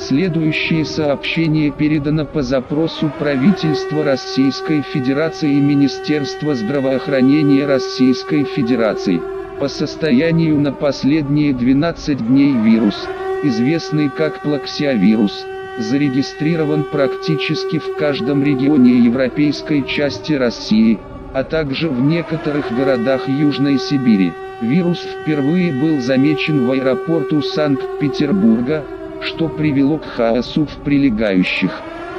Следующее сообщение передано по запросу правительства Российской Федерации и Министерства здравоохранения Российской Федерации. По состоянию на последние 12 дней вирус, известный как плаксиавирус, зарегистрирован практически в каждом регионе европейской части России, а также в некоторых городах Южной Сибири. Вирус впервые был замечен в аэропорту Санкт-Петербурга, что привело к хаосу в прилегающих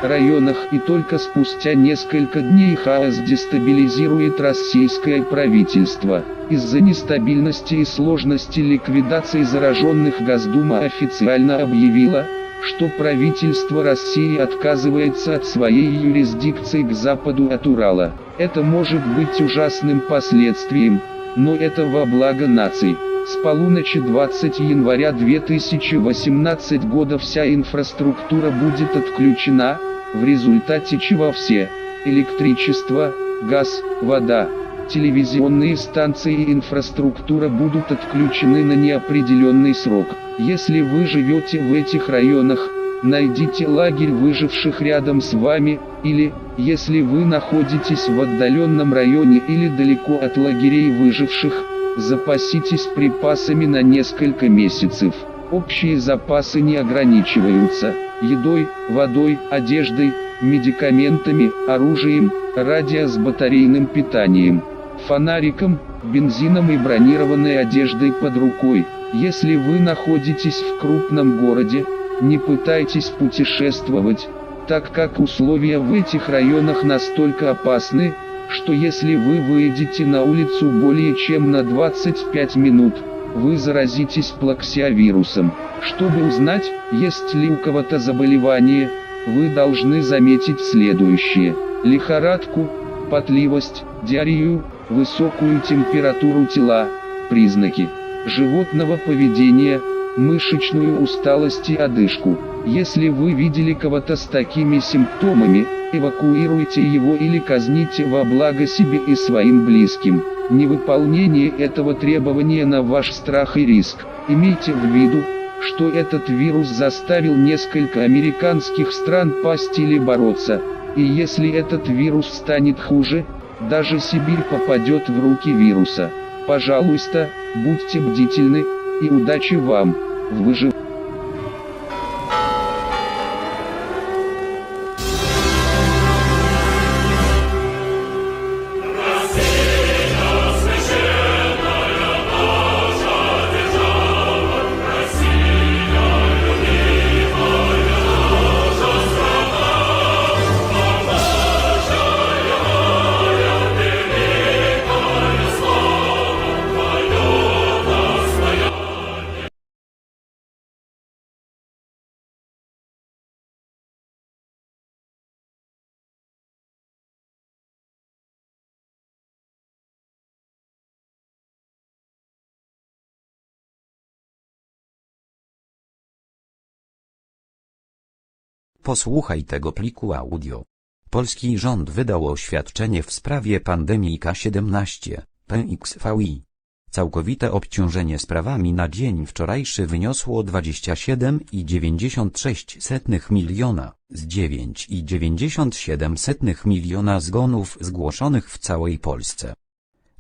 районах, и только спустя несколько дней хаос дестабилизирует российское правительство. Из-за нестабильности и сложности ликвидации зараженных Госдума официально объявила, что правительство России отказывается от своей юрисдикции к западу от Урала. Это может быть ужасным последствием, но это во благо наций. С полуночи 20 января 2018 года вся инфраструктура будет отключена, в результате чего все электричество, газ, вода, телевизионные станции и инфраструктура будут отключены на неопределенный срок. Если вы живете в этих районах, найдите лагерь выживших рядом с вами, или, если вы находитесь в отдаленном районе или далеко от лагерей выживших, запаситесь припасами на несколько месяцев. Общие запасы не ограничиваются едой, водой, одеждой, медикаментами, оружием, радио с батарейным питанием, фонариком, бензином и бронированной одеждой под рукой. Если вы находитесь в крупном городе, не пытайтесь путешествовать, так как условия в этих районах настолько опасны, что если вы выйдете на улицу более чем на 25 минут, вы заразитесь плаксиавирусом. Чтобы узнать, есть ли у кого-то заболевание, вы должны заметить следующее: лихорадку, потливость, диарею, высокую температуру тела, признаки животного поведения, мышечную усталость и одышку. Если вы видели кого-то с такими симптомами, эвакуируйте его или казните во благо себе и своим близким. Невыполнение этого требования на ваш страх и риск. Имейте в виду, что этот вирус заставил несколько американских стран пасть или бороться, и если этот вирус станет хуже, даже Сибирь попадет в руки вируса. Пожалуйста, будьте бдительны, и удачи вам в выживании. Posłuchaj tego pliku audio. Polski rząd wydał oświadczenie w sprawie pandemii K17, PXVI. Całkowite obciążenie sprawami na dzień wczorajszy wyniosło 27,96 miliona, z 9,97 miliona zgonów zgłoszonych w całej Polsce.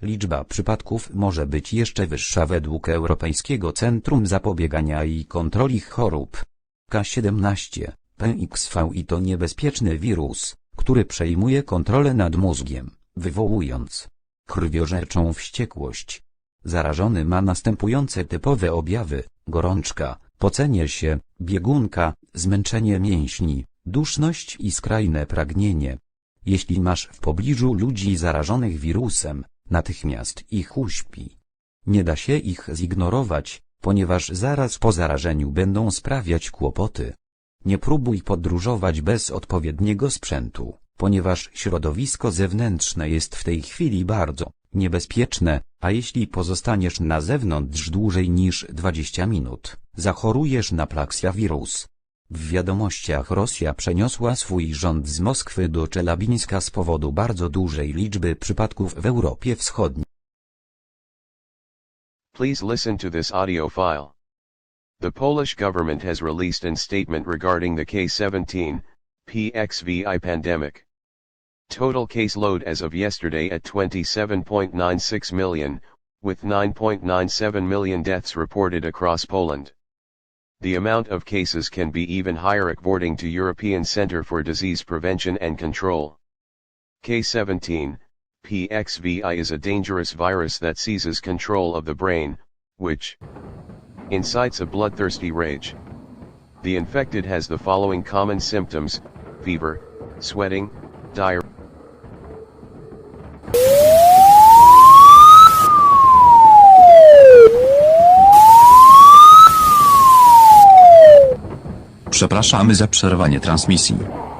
Liczba przypadków może być jeszcze wyższa według Europejskiego Centrum Zapobiegania i Kontroli Chorób. K17, PXVI to niebezpieczny wirus, który przejmuje kontrolę nad mózgiem, wywołując krwiożerczą wściekłość. Zarażony ma następujące typowe objawy: gorączka, pocenie się, biegunka, zmęczenie mięśni, duszność i skrajne pragnienie. Jeśli masz w pobliżu ludzi zarażonych wirusem, natychmiast ich uśpij. Nie da się ich zignorować, ponieważ zaraz po zarażeniu będą sprawiać kłopoty. Nie próbuj podróżować bez odpowiedniego sprzętu, ponieważ środowisko zewnętrzne jest w tej chwili bardzo niebezpieczne, a jeśli pozostaniesz na zewnątrz dłużej niż 20 minut, zachorujesz na plaxiavirus. W wiadomościach Rosja przeniosła swój rząd z Moskwy do Czelabińska z powodu bardzo dużej liczby przypadków w Europie Wschodniej. Please listen to this audio file. The Polish government has released a statement regarding the K17 PXVI pandemic. Total caseload as of yesterday at 27.96 million, with 9.97 million deaths reported across Poland. The amount of cases can be even higher according to European Centre for Disease Prevention and Control. K17 PXVI is a dangerous virus that seizes control of the brain, which incites a bloodthirsty rage. The infected has the following common symptoms: fever, sweating, diarrhea. Przepraszamy za przerwanie transmisji.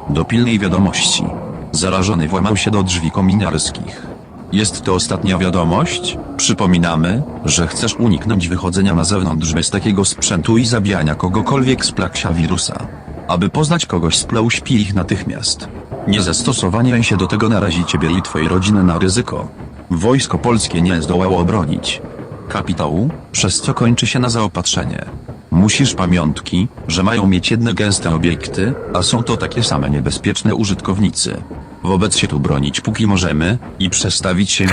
Do pilnej wiadomości. Zarażony włamał się do drzwi kominiarskich. Jest to ostatnia wiadomość. Przypominamy, że chcesz uniknąć wychodzenia na zewnątrz bez takiego sprzętu i zabijania kogokolwiek z plaxiavirusa. Aby poznać kogoś z pleu, śpi ich natychmiast. Niezastosowanie się do tego narazi ciebie i twojej rodziny na ryzyko. Wojsko polskie nie zdołało obronić kapitału, przez co kończy się na zaopatrzenie. Musisz pamiątki, że mają mieć jedne gęste obiekty, a są to takie same niebezpieczne użytkownicy. Wobec się tu bronić póki możemy, i przestawić się...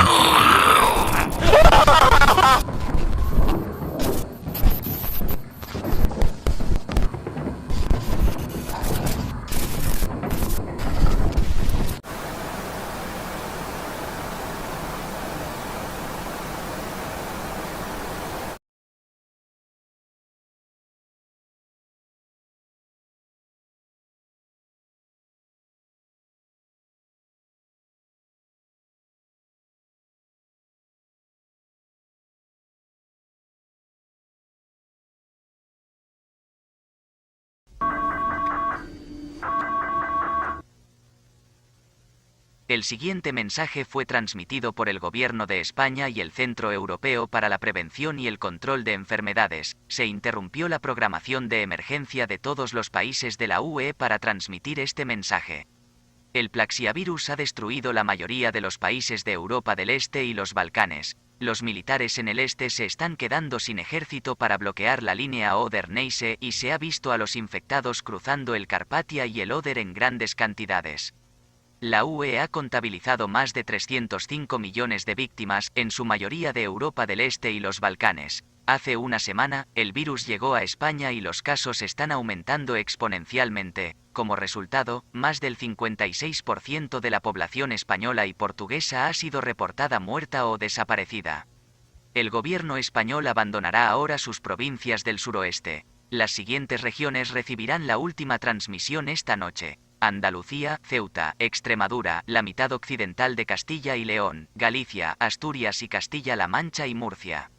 El siguiente mensaje fue transmitido por el Gobierno de España y el Centro Europeo para la Prevención y el Control de Enfermedades. Se interrumpió la programación de emergencia de todos los países de la UE para transmitir este mensaje. El plaxiavirus ha destruido la mayoría de los países de Europa del Este y los Balcanes. Los militares en el este se están quedando sin ejército para bloquear la línea Oder-Neisse y se ha visto a los infectados cruzando el Carpatia y el Oder en grandes cantidades. La UE ha contabilizado más de 305 millones de víctimas, en su mayoría de Europa del Este y los Balcanes. Hace una semana, el virus llegó a España y los casos están aumentando exponencialmente. Como resultado, más del 56% de la población española y portuguesa ha sido reportada muerta o desaparecida. El gobierno español abandonará ahora sus provincias del suroeste. Las siguientes regiones recibirán la última transmisión esta noche: Andalucía, Ceuta, Extremadura, la mitad occidental de Castilla y León, Galicia, Asturias y Castilla-La Mancha y Murcia.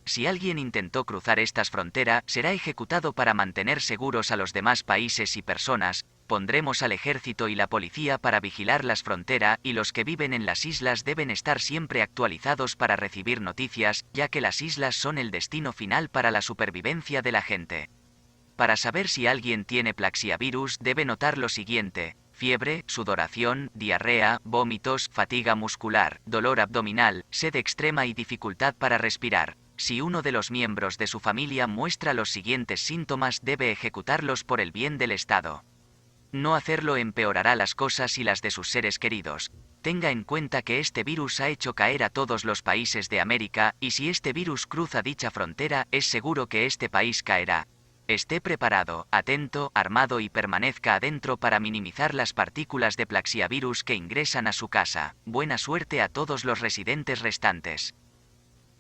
Si alguien intentó cruzar estas fronteras, será ejecutado para mantener seguros a los demás países y personas. Pondremos al ejército y la policía para vigilar las fronteras, y los que viven en las islas deben estar siempre actualizados para recibir noticias, ya que las islas son el destino final para la supervivencia de la gente. Para saber si alguien tiene plaxiavirus, debe notar lo siguiente: fiebre, sudoración, diarrea, vómitos, fatiga muscular, dolor abdominal, sed extrema y dificultad para respirar. Si uno de los miembros de su familia muestra los siguientes síntomas, debe ejecutarlos por el bien del Estado. No hacerlo empeorará las cosas y las de sus seres queridos. Tenga en cuenta que este virus ha hecho caer a todos los países de América, y si este virus cruza dicha frontera, es seguro que este país caerá. Esté preparado, atento, armado y permanezca adentro para minimizar las partículas de plaxiavirus que ingresan a su casa. Buena suerte a todos los residentes restantes.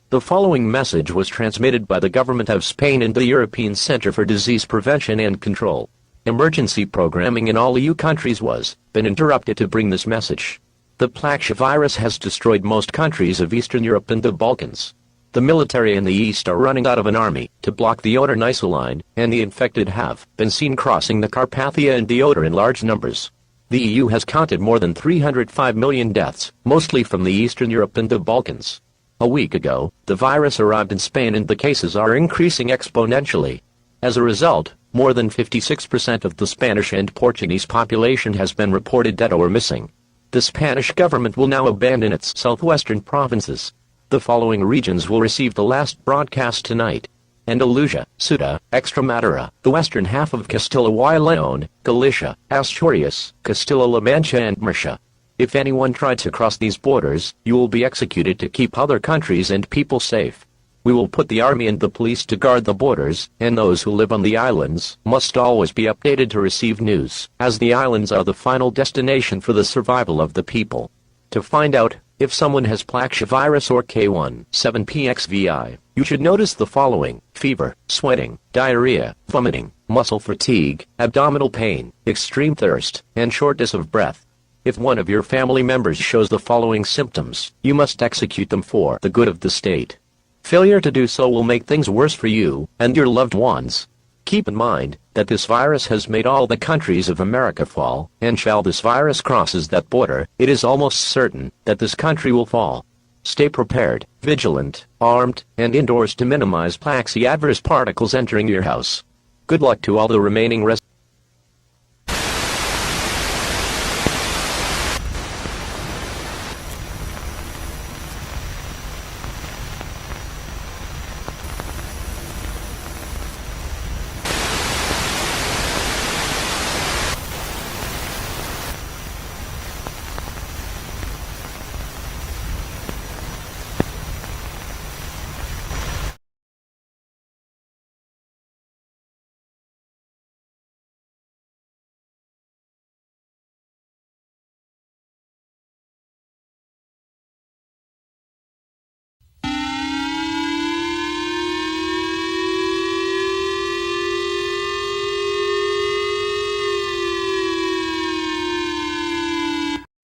The following message was transmitted by the Government of Spain and the European Centre for Disease Prevention and Control. Emergency programming in all EU countries was been interrupted to bring this message. The plaxiavirus has destroyed most countries of Eastern Europe and the Balkans. The military in the east are running out of an army to block the Oder-Neisse line, and the infected have been seen crossing the Carpathia and the Oder in large numbers. The EU has counted more than 305 million deaths, mostly from the Eastern Europe and the Balkans. A week ago, the virus arrived in Spain and the cases are increasing exponentially. As a result, more than 56% of the Spanish and Portuguese population has been reported dead or missing. The Spanish government will now abandon its southwestern provinces. The following regions will receive the last broadcast tonight: Andalusia, Ceuta, Extremadura, the western half of Castilla y León, Galicia, Asturias, Castilla-La Mancha and Murcia. If anyone tried to cross these borders, you will be executed to keep other countries and people safe. We will put the army and the police to guard the borders, and those who live on the islands must always be updated to receive news, as the islands are the final destination for the survival of the people. To find out if someone has plaxiavirus or K17PXVI, you should notice the following: fever, sweating, diarrhea, vomiting, muscle fatigue, abdominal pain, extreme thirst, and shortness of breath. If one of your family members shows the following symptoms, you must execute them for the good of the state. Failure to do so will make things worse for you and your loved ones. Keep in mind that this virus has made all the countries of America fall, and shall this virus crosses that border, it is almost certain that this country will fall. Stay prepared, vigilant, armed, and indoors to minimize plaxiavirus particles entering your house. Good luck to all the remaining residents.「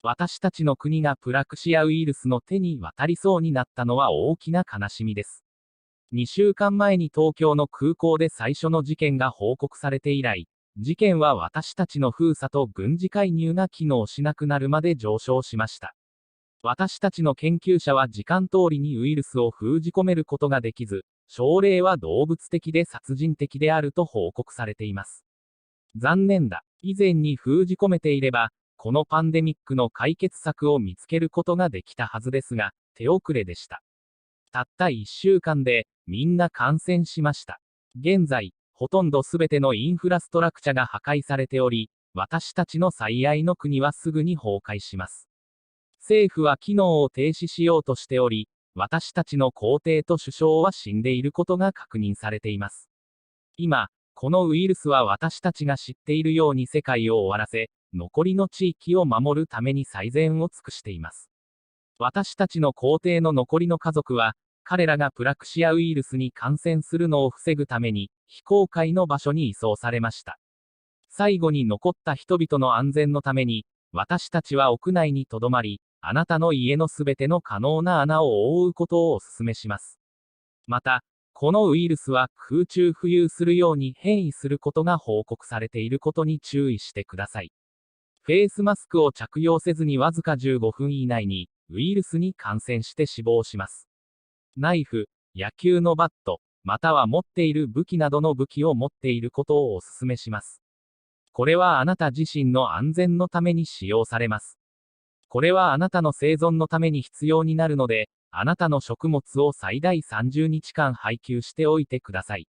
私たちの国がプラクシアウイルスの手に渡りそうになったのは大きな悲しみです。2週間前に東京の空港で最初の事件が報告されて以来、事件は私たちの封鎖と軍事介入が機能しなくなるまで上昇しました。私たちの研究者は時間通りにウイルスを封じ込めることができず、症例は動物的で殺人的であると報告されています。残念だ。以前に封じ込めていれば、このパンデミックの解決策を見つけることができたはずですが、手遅れでした。たった1週間で、みんな感染しました。現在、ほとんどすべてのインフラストラクチャが破壊されており、私たちの最愛の国はすぐに崩壊します。政府は機能を停止しようとしており、私たちの皇帝と首相は死んでいることが確認されています。今、このウイルスは私たちが知っているように世界を終わらせ、残りの地域を守るために最善を尽くしています。私たちの皇帝の残りの家族は、彼らがプラクシアウイルスに感染するのを防ぐために、非公開の場所に移送されました。最後に残った人々の安全のために、私たちは屋内に留まり、あなたの家のすべての可能な穴を覆うことをお勧めします。また、このウイルスは空中浮遊するように変異することが報告されていることに注意してください。フェイスマスクを着用せずにわずか15分以内にウイルスに感染して死亡します。ナイフ、野球のバット、または持っている武器などの武器を持っていることをお勧めします。これはあなた自身の安全のために使用されます。これはあなたの生存のために必要になるので、あなたの食物を最大30日間配給しておいてください。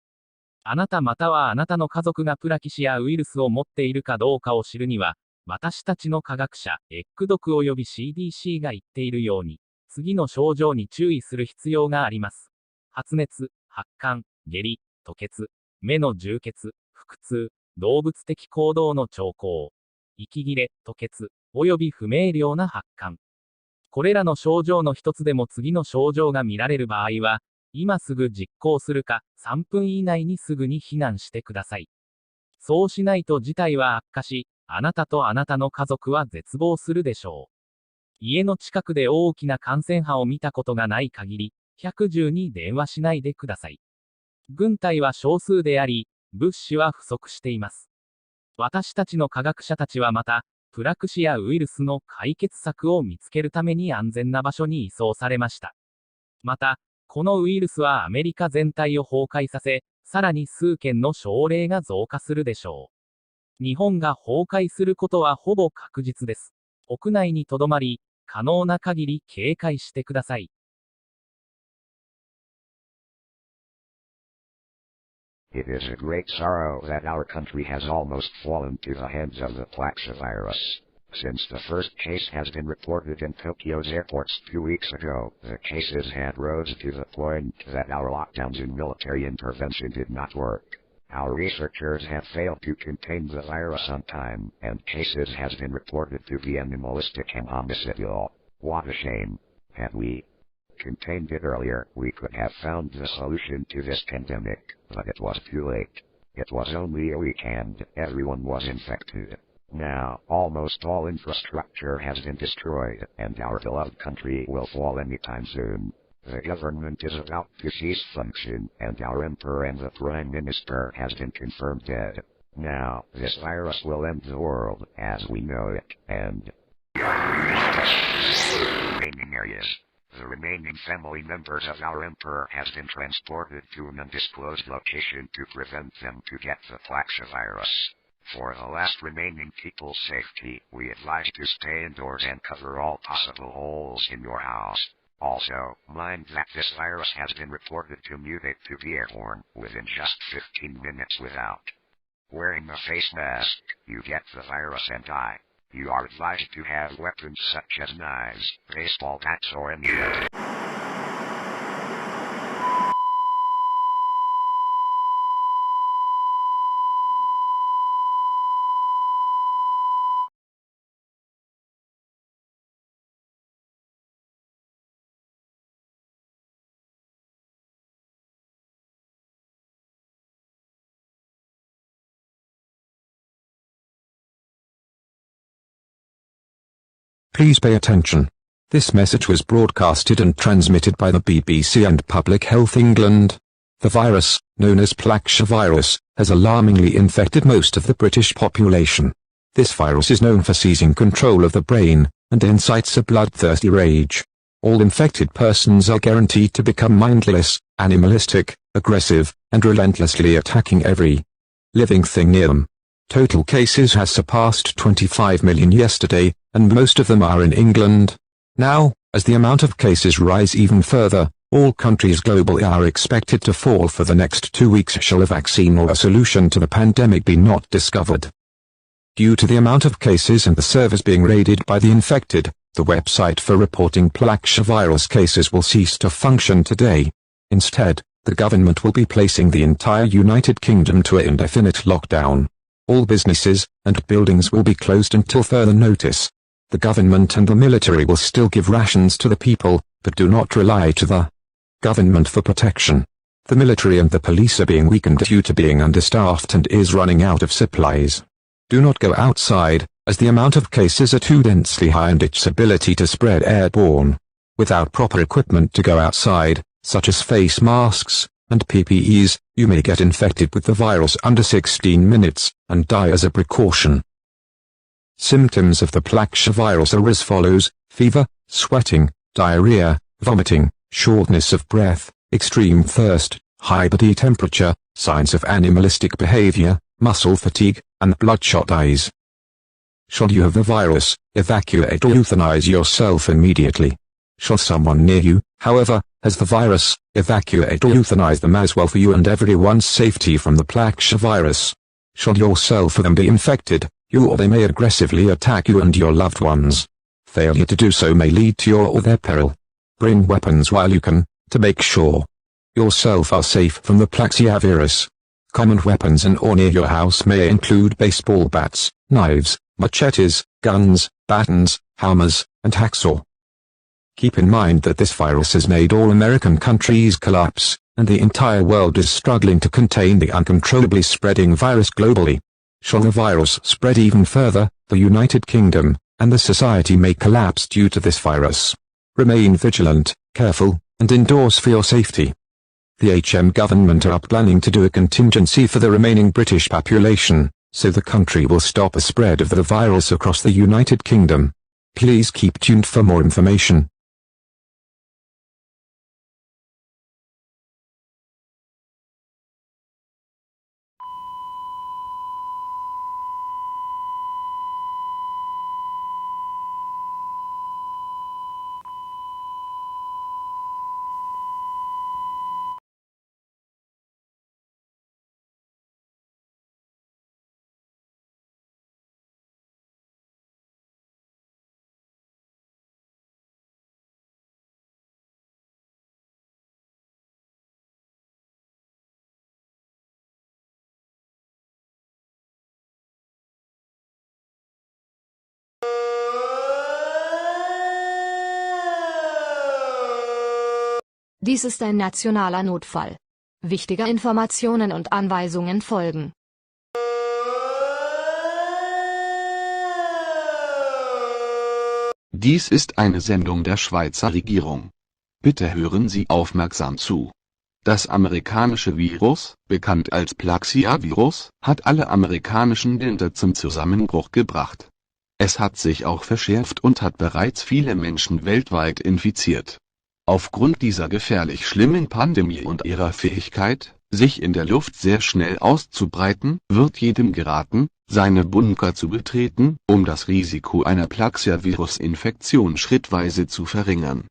あなたまたはあなたの家族がプラキシアウイルスを持っているかどうかを知るには、私たちの科学者、エッグドク及び CDC が言っているように、次の症状に注意する必要があります。発熱、発汗、下痢、吐血、目の充血、腹痛、動物的行動の兆候、息切れ、吐血、及び不明瞭な発汗。これらの症状の一つでも次の症状が見られる場合は、今すぐ実行するか、3分以内にすぐに避難してください。そうしないと事態は悪化し、あなたとあなたの家族は絶望するでしょう。家の近くで大きな感染派を見たことがない限り、110に電話しないでください。軍隊は少数であり、物資は不足しています。私たちの科学者たちはまた、プラクシアウイルスの解決策を見つけるために安全な場所に移送されました。また、このウイルスはアメリカ全体を崩壊させ、さらに数件の症例が増加するでしょう。日本が崩壊することはほぼ確実です。屋内に留まり、可能な限り警戒してください。It is a great sorrow that our country has almost fallen to the hands of the plaxiavirus. Since the first case has been reported in Tokyo's airports 2 weeks ago, the cases had rose to the point that our lockdowns and military intervention did not work. Our researchers have failed to contain the virus on time, and cases has been reported to be animalistic and homicidal. What a shame. Had we contained it earlier, we could have found the solution to this pandemic, but it was too late. It was only a week and everyone was infected. Now, almost all infrastructure has been destroyed, and our beloved country will fall anytime soon. The government is about to cease function, and our emperor and the prime minister has been confirmed dead. Now, this virus will end the world as we know it, and remaining areas. The remaining family members of our emperor has been transported to an undisclosed location to prevent them to get the plaxiavirus. For the last remaining people's safety, we advise to stay indoors and cover all possible holes in your house. Also, mind that this virus has been reported to mutate to be airborne within just 15 minutes without wearing a face mask. You get the virus and die. You are advised to have weapons such as knives, baseball bats or any other. Please pay attention. This message was broadcasted and transmitted by the BBC and Public Health England. The virus, known as plaxiavirus, has alarmingly infected most of the British population. This virus is known for seizing control of the brain, and incites a bloodthirsty rage. All infected persons are guaranteed to become mindless, animalistic, aggressive, and relentlessly attacking every living thing near them. Total cases has surpassed 25 million yesterday, and most of them are in England. Now, as the amount of cases rise even further, all countries globally are expected to fall for the next 2 weeks shall a vaccine or a solution to the pandemic be not discovered. Due to the amount of cases and the servers being raided by the infected, the website for reporting plaxiavirus cases will cease to function today. Instead, the government will be placing the entire United Kingdom to an indefinite lockdown. All businesses and buildings will be closed until further notice. The government and the military will still give rations to the people, but do not rely to the government for protection. The military and the police are being weakened due to being understaffed and is running out of supplies. Do not go outside, as the amount of cases are too densely high and its ability to spread airborne. Without proper equipment to go outside, such as face masks and PPEs, you may get infected with the virus under 16 minutes, and die as a precaution. Symptoms of the plaxiavirus are as follows: fever, sweating, diarrhea, vomiting, shortness of breath, extreme thirst, high body temperature, signs of animalistic behavior, muscle fatigue, and bloodshot eyes. Should you have the virus, evacuate or euthanize yourself immediately. Should someone near you, however, has the virus, evacuate or euthanize them as well for you and everyone's safety from the plaxiavirus. Should yourself or them be infected, you or they may aggressively attack you and your loved ones. Failure to do so may lead to your or their peril. Bring weapons while you can, to make sure yourself are safe from the plaxiavirus. Common weapons in or near your house may include baseball bats, knives, machetes, guns, batons, hammers, and hacksaw. Keep in mind that this virus has made all American countries collapse, and the entire world is struggling to contain the uncontrollably spreading virus globally. Should the virus spread even further, the United Kingdom and the society may collapse due to this virus. Remain vigilant, careful, and indoors for your safety. The HM government are planning to do a contingency for the remaining British population, so the country will stop the spread of the virus across the United Kingdom. Please keep tuned for more information. Dies ist ein nationaler Notfall. Wichtige Informationen und Anweisungen folgen. Dies ist eine Sendung der Schweizer Regierung. Bitte hören Sie aufmerksam zu. Das amerikanische Virus, bekannt als Plaxiavirus, hat alle amerikanischen Länder zum Zusammenbruch gebracht. Es hat sich auch verschärft und hat bereits viele Menschen weltweit infiziert. Aufgrund dieser gefährlich schlimmen Pandemie und ihrer Fähigkeit, sich in der Luft sehr schnell auszubreiten, wird jedem geraten, seine Bunker zu betreten, um das Risiko einer Plaxiavirus-Infektion schrittweise zu verringern.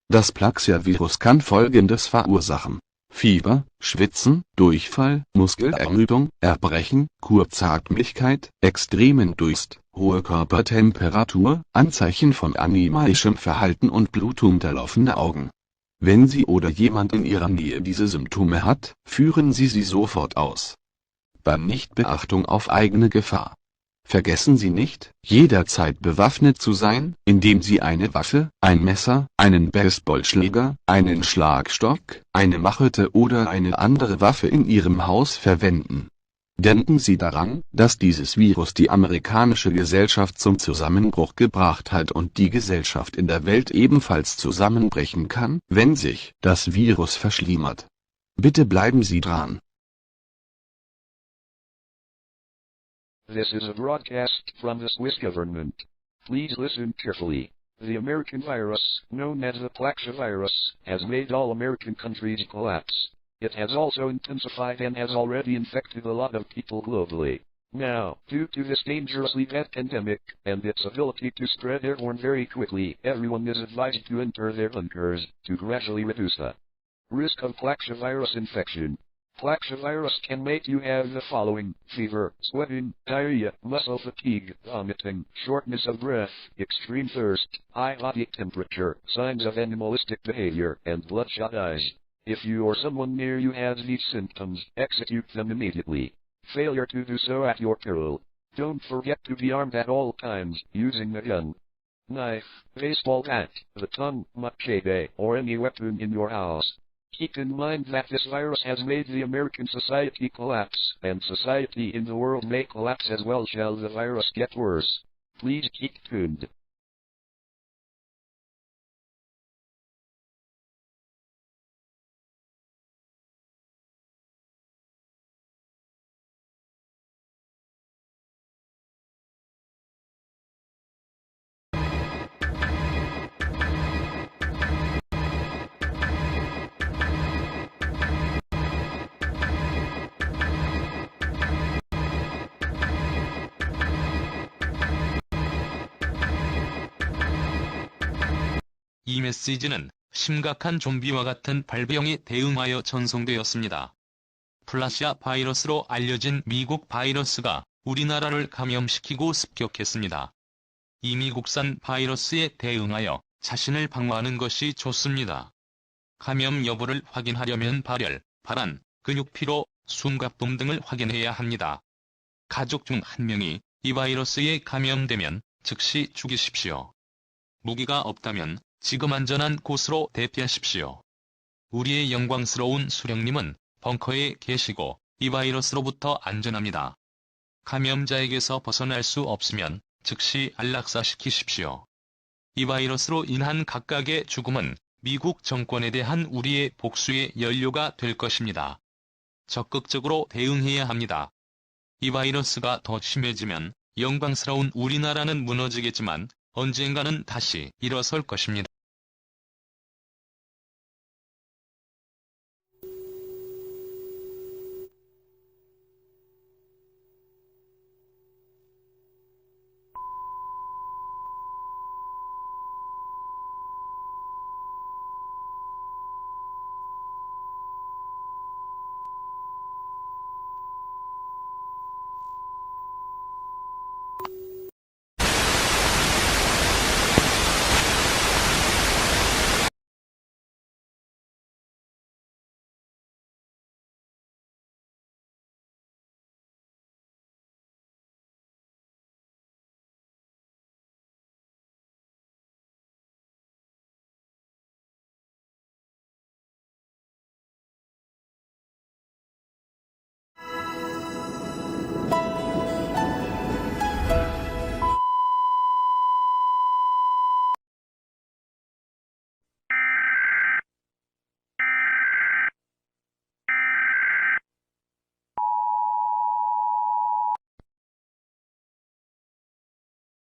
Das Plaxiavirus kann Folgendes verursachen: Fieber, Schwitzen, Durchfall, Muskelermüdung, Erbrechen, Kurzatmigkeit, extremen Durst, hohe Körpertemperatur, Anzeichen von animalischem Verhalten und blutunterlaufene Augen. Wenn Sie oder jemand in Ihrer Nähe diese Symptome hat, führen Sie sie sofort aus. Bei Nichtbeachtung auf eigene Gefahr. Vergessen Sie nicht, jederzeit bewaffnet zu sein, indem Sie eine Waffe, ein Messer, einen Baseballschläger, einen Schlagstock, eine Machete oder eine andere Waffe in Ihrem Haus verwenden. Denken Sie daran, dass dieses Virus die amerikanische Gesellschaft zum Zusammenbruch gebracht hat und die Gesellschaft in der Welt ebenfalls zusammenbrechen kann, wenn sich das Virus verschlimmert. Bitte bleiben Sie dran. This is a broadcast from the Swiss government. Please listen carefully. The American virus, known as the plaxiavirus, has made all American countries collapse. It has also intensified and has already infected a lot of people globally. Now, due to this dangerously bad pandemic, and its ability to spread airborne very quickly, everyone is advised to enter their bunkers, to gradually reduce the risk of plaxiavirus infection. Plaxiavirus can make you have the following: fever, sweating, diarrhea, muscle fatigue, vomiting, shortness of breath, extreme thirst, high body temperature, signs of animalistic behavior, and bloodshot eyes. If you or someone near you has these symptoms, execute them immediately. Failure to do so at your peril. Don't forget to be armed at all times, using a gun, knife, baseball bat, baton, machete, or any weapon in your house. Keep in mind that this virus has made the American society collapse, and society in the world may collapse as well shall the virus get worse. Please keep tuned. 이 메시지는 심각한 좀비와 같은 발병에 대응하여 전송되었습니다. 플라시아 바이러스로 알려진 미국 바이러스가 우리나라를 감염시키고 습격했습니다. 이 미국산 바이러스에 대응하여 자신을 방어하는 것이 좋습니다. 감염 여부를 확인하려면 발열, 발한, 근육피로, 숨가쁨 등을 확인해야 합니다. 가족 중 한 명이 이 바이러스에 감염되면 즉시 죽이십시오. 무기가 없다면 지금 안전한 곳으로 대피하십시오. 우리의 영광스러운 수령님은 벙커에 계시고 이 바이러스로부터 안전합니다. 감염자에게서 벗어날 수 없으면 즉시 안락사시키십시오. 이 바이러스로 인한 각각의 죽음은 미국 정권에 대한 우리의 복수의 연료가 될 것입니다. 적극적으로 대응해야 합니다. 이 바이러스가 더 심해지면 영광스러운 우리나라는 무너지겠지만 언젠가는 다시 일어설 것입니다.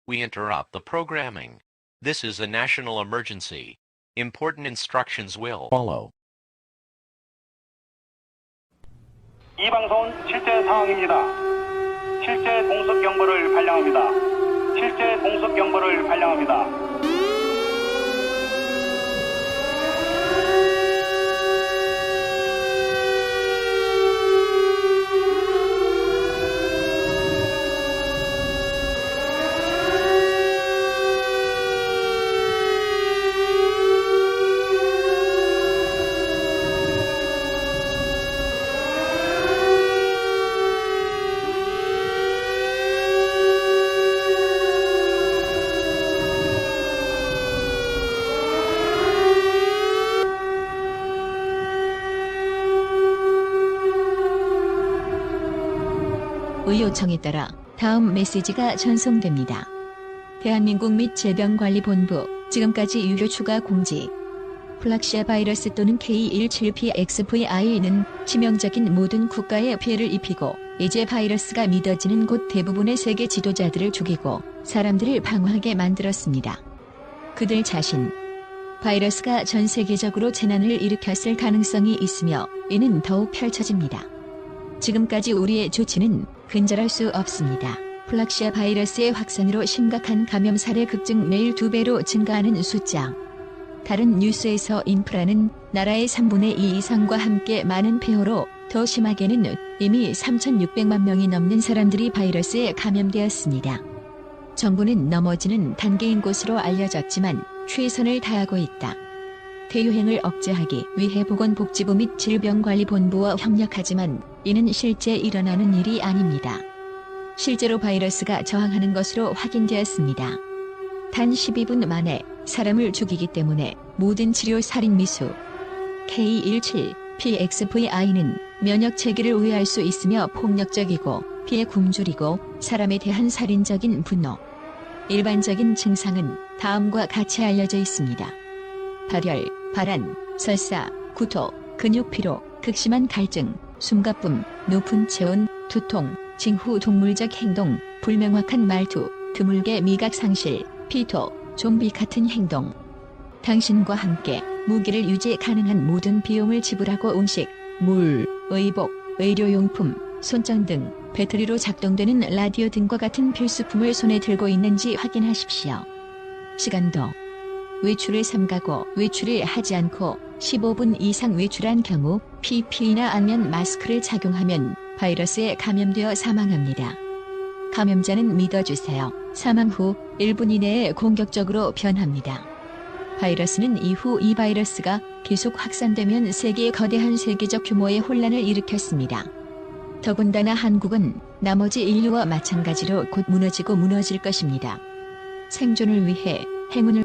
we interrupt the programming. This is a national emergency. Important instructions will follow. 이 방송은 실제 상황입니다. 실제 공습 경보를 발령합니다. 실제 공습 경보를 발령합니다. 요청에 따라 다음 메시지가 전송됩니다. 대한민국 및 질병관리본부 지금까지 유료 추가 공지. 플락시아바이러스 또는 K17PXVI는 치명적인 모든 국가에 피해를 입히고 이제 바이러스가 믿어지는 곳 대부분의 세계 지도자들을 죽이고 사람들을 방황하게 만들었습니다. 그들 자신. 바이러스가 전 세계적으로 재난을 일으켰을 가능성이 있으며 이는 더욱 펼쳐집니다. 지금까지 우리의 조치는 근절할 수 없습니다. 플락시아 바이러스의 확산으로 심각한 감염 사례 급증 매일 2배로 증가하는 숫자. 다른 뉴스에서 인프라는 나라의 3분의 2 이상과 함께 많은 폐허로 더 심하게는 이미 3,600만 명이 넘는 사람들이 바이러스에 감염되었습니다. 정부는 넘어지는 단계인 것으로 알려졌지만 최선을 다하고 있다. 대유행을 억제하기 위해 보건복지부 및 질병관리본부와 협력하지만 이는 실제 일어나는 일이 아닙니다. 실제로 바이러스가 저항하는 것으로 확인되었습니다. 단 12분 만에 사람을 죽이기 때문에 모든 치료 살인 미수 K17PXVI는 면역 체계를 우회할 수 있으며 폭력적이고 피해 굶주리고 사람에 대한 살인적인 분노. 일반적인 증상은 다음과 같이 알려져 있습니다. 발열, 발한, 설사, 구토, 근육 피로, 극심한 갈증, 숨가쁨, 높은 체온, 두통, 징후 동물적 행동, 불명확한 말투, 드물게 미각 상실, 피토, 좀비 같은 행동. 당신과 함께 무기를 유지 가능한 모든 비용을 지불하고 음식, 물, 의복, 의료용품, 손전 등 배터리로 작동되는 라디오 등과 같은 필수품을 손에 들고 있는지 확인하십시오. 시간도 외출을 삼가고 외출을 하지 않고 15분 이상 외출한 경우 PPE나 안면 마스크를 착용하면 바이러스에 감염되어 사망합니다. 감염자는 믿어주세요. 사망 후 1분 이내에 공격적으로 변합니다. 바이러스는 이후 이 바이러스가 계속 확산되면 세계에 거대한 세계적 규모의 혼란을 일으켰습니다. 더군다나 한국은 나머지 인류와 마찬가지로 곧 무너질 것입니다. 생존을 위해 행운을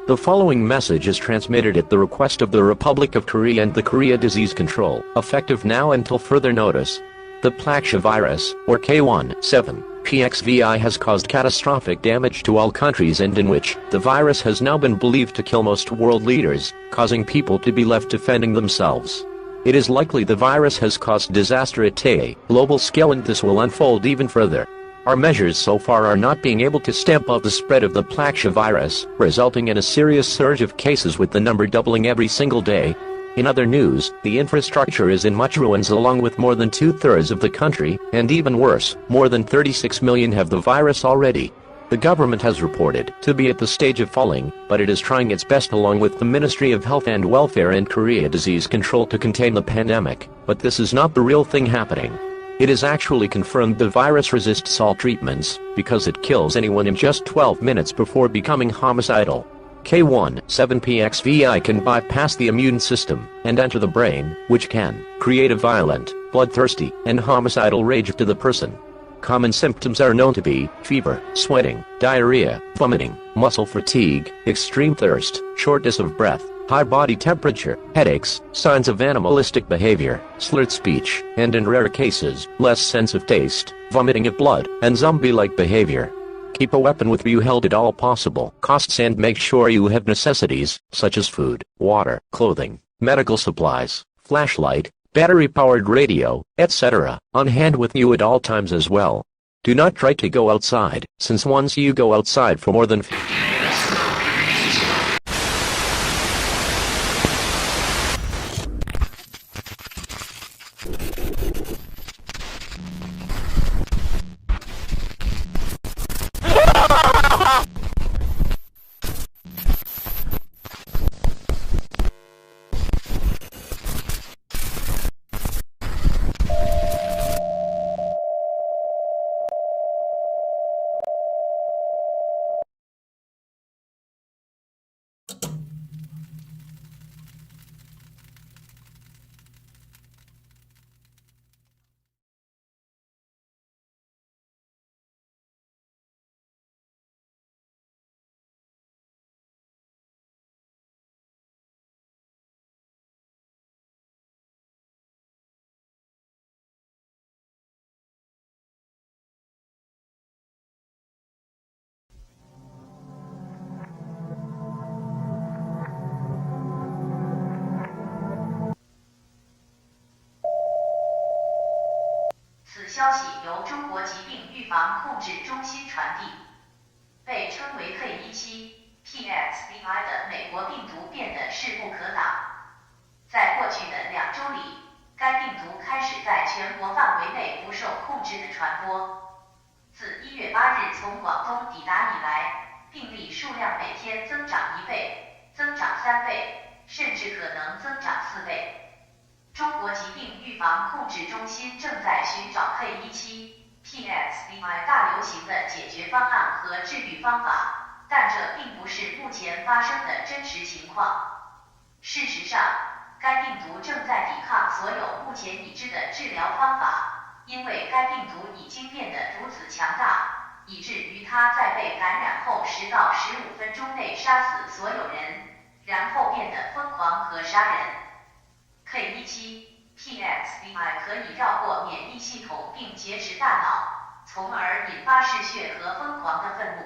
The following message is transmitted at the request of the Republic of Korea and the Korea Disease Control, effective now until further notice. The plaxiavirus, or K17PXVI, has caused catastrophic damage to all countries and in which the virus has now been believed to kill most world leaders, causing people to be left defending themselves. It is likely the virus has caused disaster at a global scale and this will unfold even further. Our measures so far are not being able to stamp out the spread of the plaxiavirus, resulting in a serious surge of cases with the number doubling every single day. In other news, the infrastructure is in much ruins along with more than 2/3 of the country, and even worse, more than 36 million have the virus already. The government has reported to be at the stage of falling, but it is trying its best along with the Ministry of Health and Welfare and Korea Disease Control to contain the pandemic, but this is not the real thing happening. It is actually confirmed the virus resists all treatments, because it kills anyone in just 12 minutes before becoming homicidal. K17PXVI can bypass the immune system and enter the brain, which can create a violent, bloodthirsty, and homicidal rage to the person. Common symptoms are known to be fever, sweating, diarrhea, vomiting, muscle fatigue, extreme thirst, shortness of breath, high body temperature, headaches, signs of animalistic behavior, slurred speech, and in rare cases, less sense of taste, vomiting of blood, and zombie-like behavior. Keep a weapon with you held at all possible costs and make sure you have necessities, such as food, water, clothing, medical supplies, flashlight, battery-powered radio, etc., on hand with you at all times as well. Do not try to go outside, since once you go outside for more than 50 此消息由中国疾病预防控制中心传递。被称为 K17-PXVI 的美国病毒变得势不可挡。在过去的2周里，该病毒开始在全国范围内不受控制的传播。自1月8日从广东抵达以来，病例数量每天增长1倍，增长3倍，甚至可能增长4倍。中国疾病预防控制中心正在寻找 K17-PXVI 大流行的解决方案和治愈方法，但这并不是目前发生的真实情况。事实上，该病毒正在抵抗所有目前已知的治疗方法，因为该病毒已经变得如此强大，以至于它在被感染后10到15分钟内杀死所有人，然后变得疯狂和杀人。K17-PXVI 可以绕过免疫系统并劫持大脑，从而引发嗜血和疯狂的愤怒。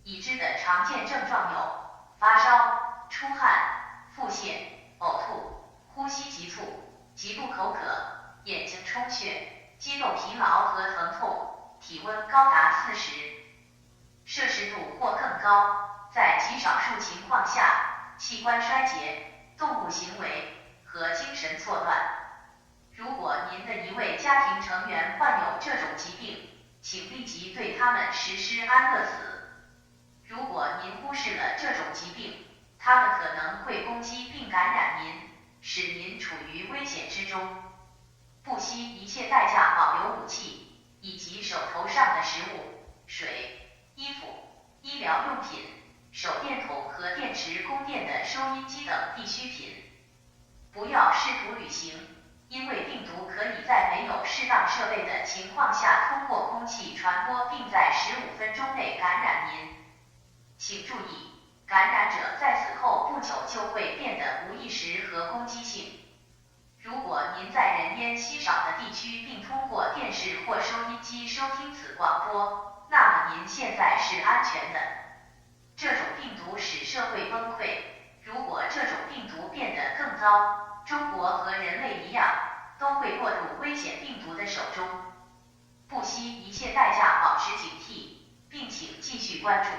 已知的常见症状有发烧、出汗、腹泻、呕吐、呼吸急促、极度口渴、眼睛充血、肌肉疲劳和疼痛，体温高达40°C或更高，在极少数情况下，器官衰竭、动物行为和精神错乱。如果您的一位家庭成员患有这种疾病，请立即对他们实施安乐死。如果您忽视了这种疾病，它们可能会攻击并感染您，使您处于危险之中。不惜一切代价保留武器，以及手头上的食物、水、衣服、医疗用品、手电筒和电池供电的收音机等必需品。不要试图旅行，因为病毒可以在没有适当设备的情况下通过空气传播，并在15分钟内感染您。请注意，感染者在此后不久就会变得无意识和攻击性。如果您在人烟稀少的地区并通过电视或收音机收听此广播，那么您现在是安全的。这种病毒使社会崩溃。如果这种病毒变得更糟，中国和人类一样，都会落入危险病毒的手中。不惜一切代价保持警惕，并请继续关注。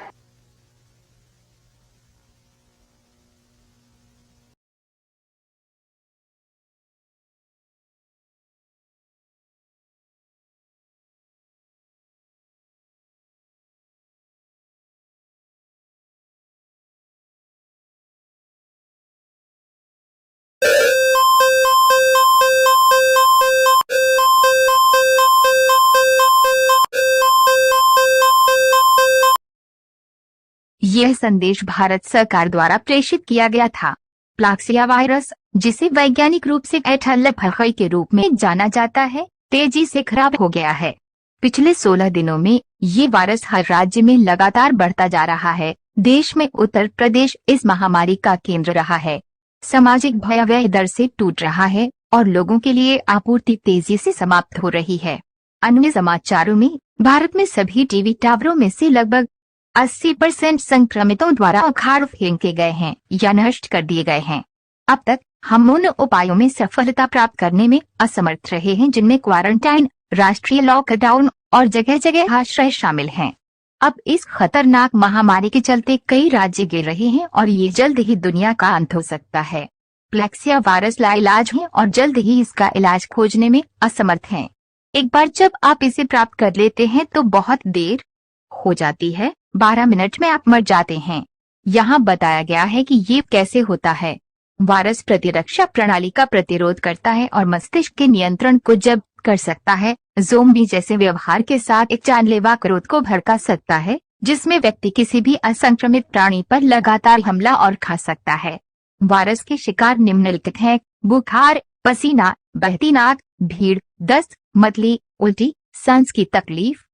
यह संदेश भारत सरकार द्वारा प्रेषित किया गया था। प्लाक्सियावायरस, जिसे वैज्ञानिक रूप से एपिलॉग के रूप में जाना जाता है, तेजी से खराब हो गया है। पिछले 16 दिनों में ये वायरस हर राज्य में लगातार बढ़ता जा रहा है। देश में उत्तर प्रदेश इस महामारी का केंद्र रहा है। सामाजिक भयावह दर से टूट रहा है और लोगों के लिए आपूर्ति तेजी से समाप्त हो रही है। अन्य समाचारों में, भारत में सभी टीवी टावरों में से लगभग 80% संक्रमितों द्वारा उखाड़ फेंके गए हैं या नष्ट कर दिए गए हैं। अब तक हम उन उपायों में सफलता प्राप्त करने में असमर्थ रहे हैं जिनमें क्वारंटाइन, राष्ट्रीय लॉकडाउन और जगह जगह आश्रय शामिल हैं। अब इस खतरनाक महामारी के चलते कई राज्य गिर रहे हैं और ये जल्द ही दुनिया का अंत हो सकता है। प्लेक्सियावायरस लाइलाज है और जल्द ही इसका इलाज खोजने में असमर्थ हैं। एक बार जब आप इसे प्राप्त कर लेते हैं तो बहुत देर हो जाती है, 12 मिनट में आप मर जाते हैं। यहाँ बताया गया है कि ये कैसे होता है। वायरस प्रतिरक्षा प्रणाली का प्रतिरोध करता है और मस्तिष्क के नियंत्रण को जब्त कर सकता है। ज़ोंबी जैसे व्यवहार के साथ एक जानलेवा क्रोध को भड़का सकता है, जिसमें व्यक्ति किसी भी असंक्रमित प्राणी पर लगातार हमला और खा सकता है। वायरस के शिकार निम्नलिखित हैं: बुखार, पसीना, बहती नाक, भीड़, दस्त, मतली, उल्टी, सांस की तकलीफ,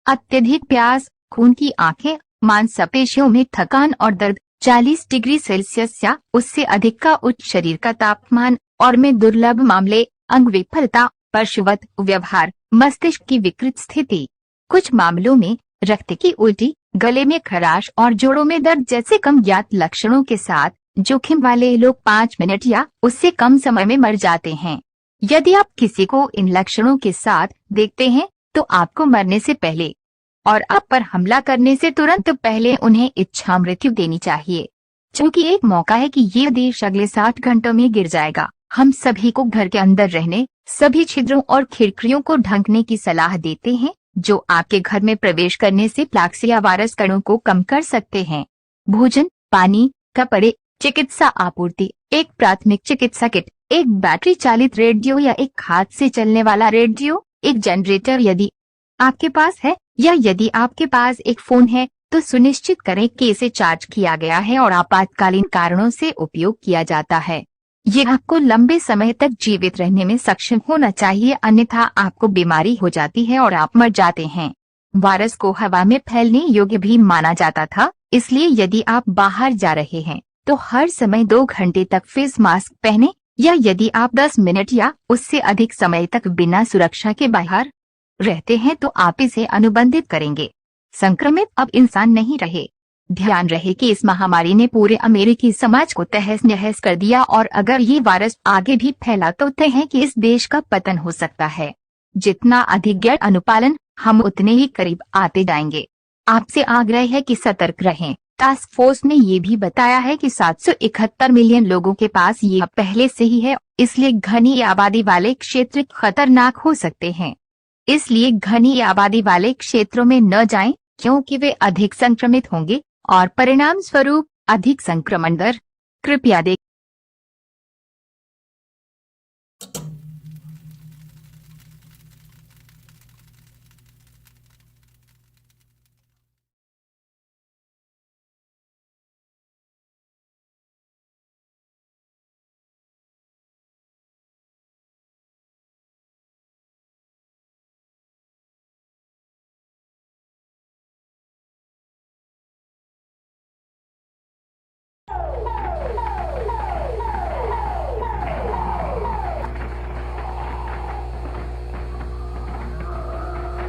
अत्यधिक प्यास, खून की आंखें, मांसपेशियों में थकान और दर्द, 40 डिग्री सेल्सियस या उससे अधिक का उच्च शरीर का तापमान और में दुर्लभ मामले अंग विफलता, पशुवत व्यवहार, मस्तिष्क की विकृत स्थिति। कुछ मामलों में रक्त की उल्टी, गले में खराश और जोड़ों में दर्द जैसे कम ज्ञात लक्षणों के साथ जोखिम वाले लोग 5 मिनट या उससे कम समय में मर जाते हैं। यदि आप किसी को इन लक्षणों के साथ देखते हैं तो आपको मरने से पहले और आप पर हमला करने से तुरंत पहले उन्हें इच्छा मृत्यु देनी चाहिए, क्योंकि एक मौका है कि ये देश अगले 60 घंटों में गिर जाएगा। हम सभी को घर के अंदर रहने, सभी छिद्रों और खिड़कियों को ढंकने की सलाह देते हैं, जो आपके घर में प्रवेश करने से प्लाक्सियावायरस कणों को कम कर सकते हैं। भोजन, पानी, कपड़े, चिकित्सा आपूर्ति, एक प्राथमिक चिकित्सा किट, एक बैटरी चालित रेडियो या एक हाथ से चलने वाला रेडियो, एक जनरेटर यदि आपके पास है, या यदि आपके पास एक फोन है तो सुनिश्चित करें कि इसे चार्ज किया गया है और आपातकालीन कारणों से उपयोग किया जाता है। ये आपको लंबे समय तक जीवित रहने में सक्षम होना चाहिए, अन्यथा आपको बीमारी हो जाती है और आप मर जाते हैं। वायरस को हवा में फैलने योग्य भी माना जाता था, इसलिए यदि आप बाहर जा रहे हैं तो हर समय 2 घंटे तक फेस मास्क पहने, या यदि आप 10 मिनट या उससे अधिक समय तक बिना सुरक्षा के बाहर रहते हैं तो आप इसे अनुबंधित करेंगे। संक्रमित अब इंसान नहीं रहे। ध्यान रहे कि इस महामारी ने पूरे अमेरिकी समाज को तहस नहस कर दिया और अगर ये वायरस आगे भी फैला तो तय है कि इस देश का पतन हो सकता है। जितना अधिक गैर अनुपालन, हम उतने ही करीब आते जाएंगे। आपसे आग्रह है कि सतर्क रहें। टास्क फोर्स ने ये भी बताया है कि 771 मिलियन लोगों के पास ये पहले से ही है, इसलिए घनी आबादी वाले क्षेत्र खतरनाक हो सकते हैं। इसलिए घनी आबादी वाले क्षेत्रों में न जाएं, क्योंकि वे अधिक संक्रमित होंगे और परिणाम स्वरूप अधिक संक्रमण दर। कृपया देखें।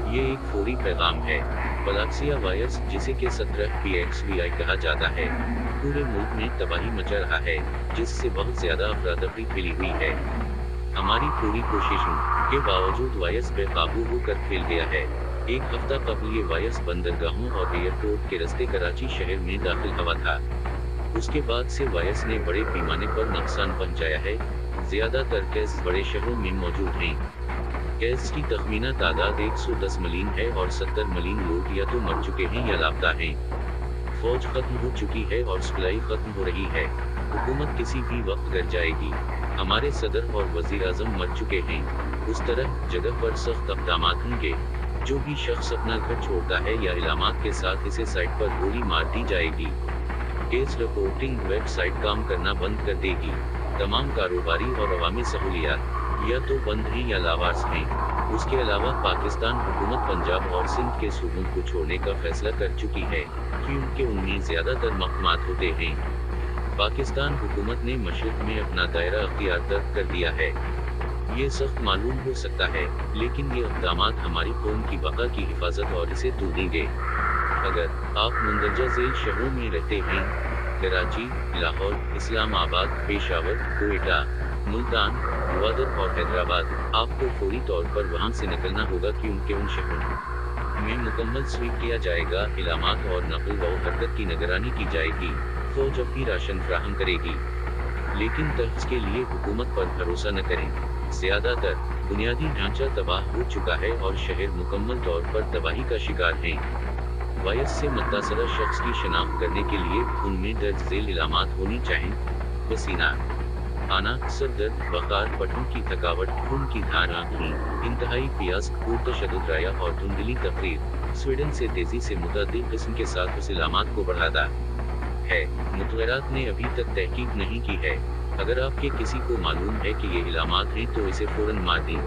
ये एक फौरी पैगाम है। प्लाक्सियावायरस, जिसे के 17 PXVI कहा जाता है, पूरे मुल्क में तबाही मचा रहा है, जिससे बहुत ज्यादा अफरा-तफरी फैली हुई है। हमारी पूरी कोशिशों के बावजूद वायरस बेकाबू होकर फैल गया है। एक हफ्ता कबल ये वायरस बंदरगाहों और एयरपोर्ट के रास्ते कराची शहर में दाखिल हुआ था। उसके बाद से वायरस ने बड़े पैमाने पर नुकसान पहुंचाया है। ज्यादातर केस बड़े शहरों में मौजूद हैं। केस की तखमीना तादाद 110 मिलियन है और 70 मिलियन लोग या तो मर चुके हैं या लापता हैं। फौज खत्म हो चुकी है और सप्लाई खत्म हो रही है। हुकूमत किसी भी वक्त गिर जाएगी। हमारे सदर और वजीर-आज़म मर चुके हैं। उस तरह जगह पर सख्त इक़दामात होंगे। जो भी शख्स अपना घर छोड़ता है या इलामात के साथ इसे साइट पर गोली मार दी जाएगी। केस रिपोर्टिंग वेबसाइट काम करना बंद कर देगी। तमाम कारोबारी और अवामी सहूलियात या तो बंद हैं या लावारिस हैं। उसके अलावा पाकिस्तान हुकूमत पंजाब और सिंध के सूबों को छोड़ने का फैसला कर चुकी है, क्योंकि उनमें ज्यादातर मकामात होते हैं। पाकिस्तान हुकूमत ने मशरिक में अपना दायरा अख्तियार तर्क कर दिया है। ये सख्त मालूम हो सकता है, लेकिन ये इक़दामात हमारी कौम की बका की हिफाजत और इसे तोड़ेंगे। अगर आप मुंदरजा झेल शहरों में रहते हैं, कराची, लाहौर, इस्लामाबाद, पेशावर, कोयटा, मुल्तान, ग्वादर और हैदराबाद, आपको फौरी तौर पर वहां से निकलना होगा क्योंकि उन शहरों में मुकम्मल स्वीप किया जाएगा, इलामात और नकल व हरकत की निगरानी की जाएगी, फौज अपनी राशन फ्राहम करेगी। लेकिन तहफ़्ज़ के लिए हुकूमत पर भरोसा न करें। ज़्यादातर बुनियादी ढांचा तबाह हो चुका है और शहर मुकम्मल तौर पर तबाही का शिकार हैं। वायरस से मुतासरा शख्स की शनाख्त करने के लिए खून में दर्ज झेल इलामात होनी चाहिए, पसीना आना, सर दर्द, बुखार, पठों की थकावट, खून की धारा, इंतहाई प्यास, पुरतशद्दुद राया और धुंधली तकरीर। स्वीडन से तेजी से मुतअद्दिद किस्म के साथ उस इलामात को बढ़ाता है। मुतगैरात ने अभी तक तहकीक नहीं की है। अगर आपके किसी को मालूम है कि ये इलामात हैं तो इसे फौरन मार दें।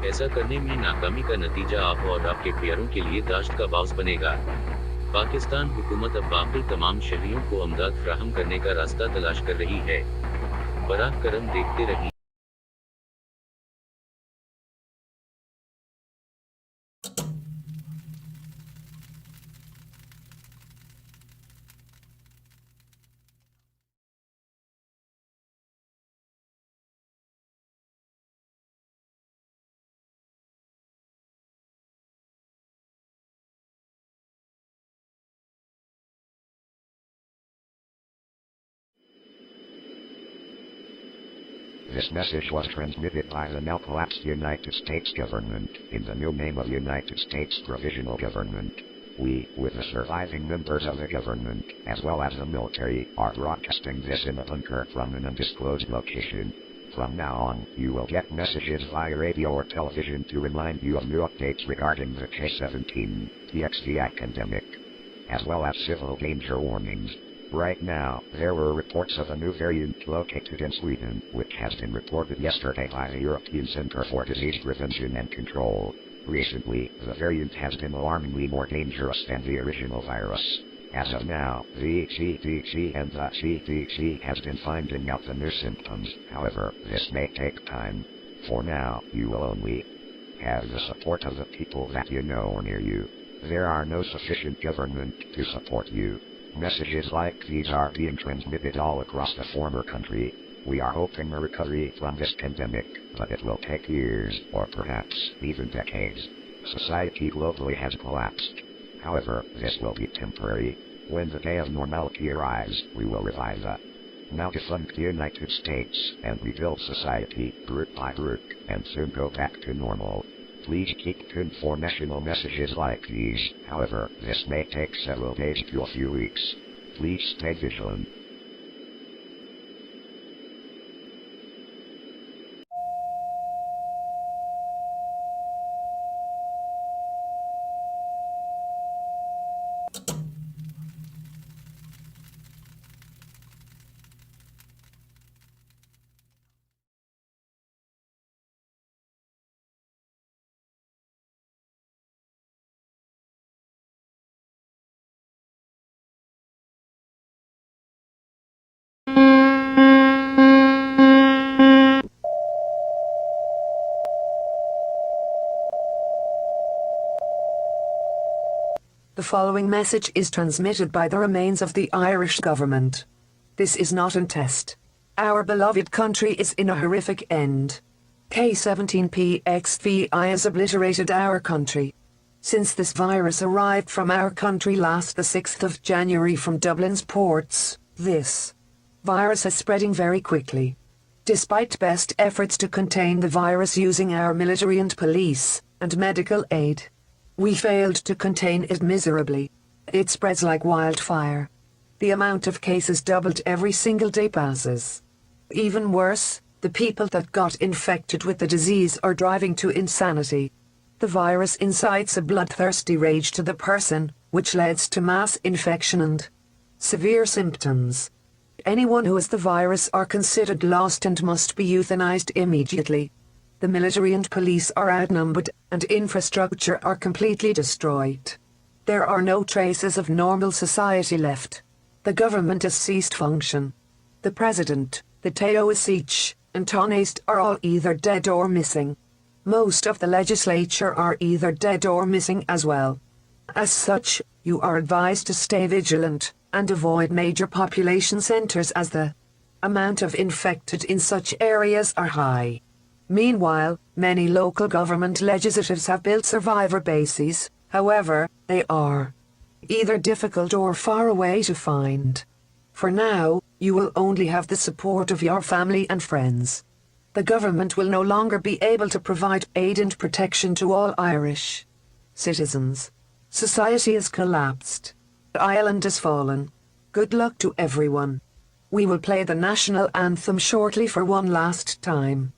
ऐसा करने में नाकामी का नतीजा आप और आपके प्यारों के लिए दाश्त का बाउस बनेगा। पाकिस्तान हुकूमत अब बाकी तमाम शहरियों को अमदाद फ्राहम करने का रास्ता तलाश कर रही है। बराह करम देखते रहिए। This message was transmitted by the now collapsed United States government in the new name of United States Provisional Government. We, with the surviving members of the government, as well as the military, are broadcasting this in a bunker from an undisclosed location. From now on, you will get messages via radio or television to remind you of new updates regarding the K-17, PXVI pandemic, as well as civil danger warnings. Right now, there were reports of a new variant located in Sweden, which has been reported yesterday by the European Center for Disease Prevention and Control. Recently, the variant has been alarmingly more dangerous than the original virus. As of now, the CDC and the CDC has been finding out the new symptoms. However, this may take time. For now, you will only have the support of the people that you know or near you. There are no sufficient government to support you. Messages like these are being transmitted all across the former country. We are hoping a recovery from this pandemic, but it will take years, or perhaps even decades. Society globally has collapsed. However, this will be temporary. When the day of normality arrives, we will revive the now defunct United States and rebuild society group by group, and soon go back to normal. Please keep tuned for national messages like these. However, this may take several days to a few weeks. Please stay vigilant. The following message is transmitted by the remains of the Irish government. This is not a test. Our beloved country is in a horrific end. K-17PXVI has obliterated our country. Since this virus arrived from our country last the 6th of January from Dublin's ports, this virus is spreading very quickly. Despite best efforts to contain the virus using our military and police and medical aid, we failed to contain it miserably. It spreads like wildfire. The amount of cases doubled every single day passes. Even worse, the people that got infected with the disease are driving to insanity. The virus incites a bloodthirsty rage to the person, which leads to mass infection and severe symptoms. Anyone who has the virus are considered lost and must be euthanized immediately. The military and police are outnumbered, and infrastructure are completely destroyed. There are no traces of normal society left. The government has ceased function. The president, the Taoiseach, and Tonist are all either dead or missing. Most of the legislature are either dead or missing as well. As such, you are advised to stay vigilant, and avoid major population centers as the amount of infected in such areas are high. Meanwhile, many local government legislators have built survivor bases, however, they are either difficult or far away to find. For now, you will only have the support of your family and friends. The government will no longer be able to provide aid and protection to all Irish citizens. Society has collapsed. Ireland has fallen. Good luck to everyone. We will play the national anthem shortly for one last time.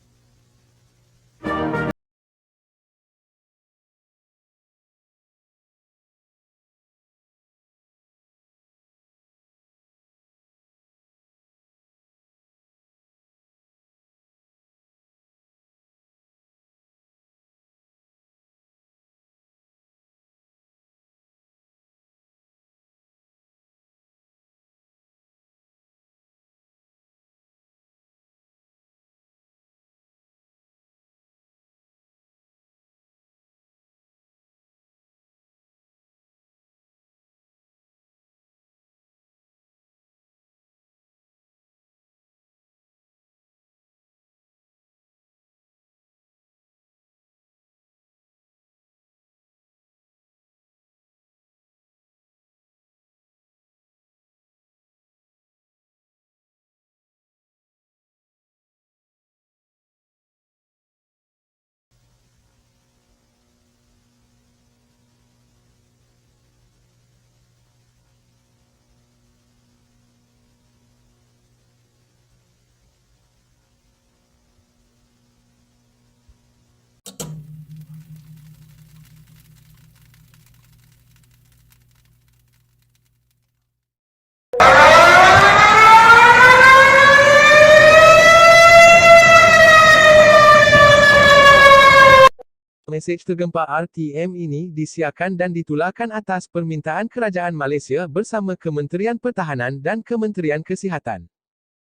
Mesej tergempar RTM ini disiarkan dan ditularkan atas permintaan Kerajaan Malaysia bersama Kementerian Pertahanan dan Kementerian Kesihatan.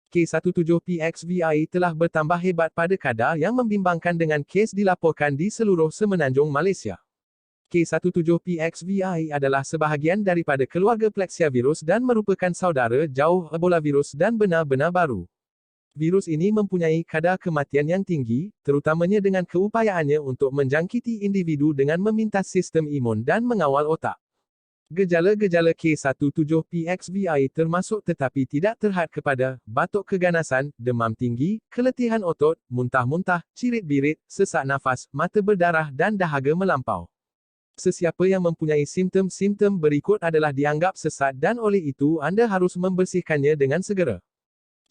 K17PXVI telah bertambah hebat pada kadar yang membimbangkan dengan kes dilaporkan di seluruh semenanjung Malaysia. K17PXVI adalah sebahagian daripada keluarga plaxiavirus dan merupakan saudara jauh Ebola virus dan benar-benar baru. Virus ini mempunyai kadar kematian yang tinggi, terutamanya dengan keupayaannya untuk menjangkiti individu dengan memintas sistem imun dan mengawal otak. Gejala-gejala K17PXVI termasuk tetapi tidak terhad kepada batuk keganasan, demam tinggi, keletihan otot, muntah-muntah, cirit-birit, sesak nafas, mata berdarah dan dahaga melampau. Sesiapa yang mempunyai simptom-simptom berikut adalah dianggap sesat dan oleh itu anda harus membersihkannya dengan segera.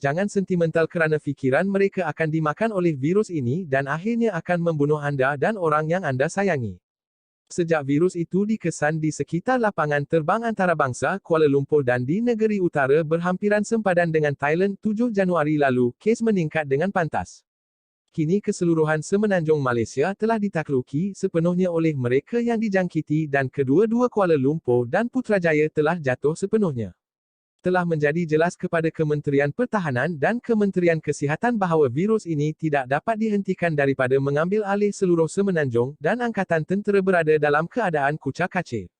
Jangan sentimental kerana fikiran mereka akan dimakan oleh virus ini dan akhirnya akan membunuh anda dan orang yang anda sayangi. Sejak virus itu dikesan di sekitar lapangan terbang antarabangsa Kuala Lumpur dan di negeri utara berhampiran sempadan dengan Thailand 7 Januari lalu, kes meningkat dengan pantas. Kini keseluruhan semenanjung Malaysia telah ditakluki sepenuhnya oleh mereka yang dijangkiti dan kedua-dua Kuala Lumpur dan Putrajaya telah jatuh sepenuhnya. Telah menjadi jelas kepada Kementerian Pertahanan dan Kementerian Kesihatan bahawa virus ini tidak dapat dihentikan daripada mengambil alih seluruh semenanjung dan Angkatan Tentera berada dalam keadaan kucak-kacir.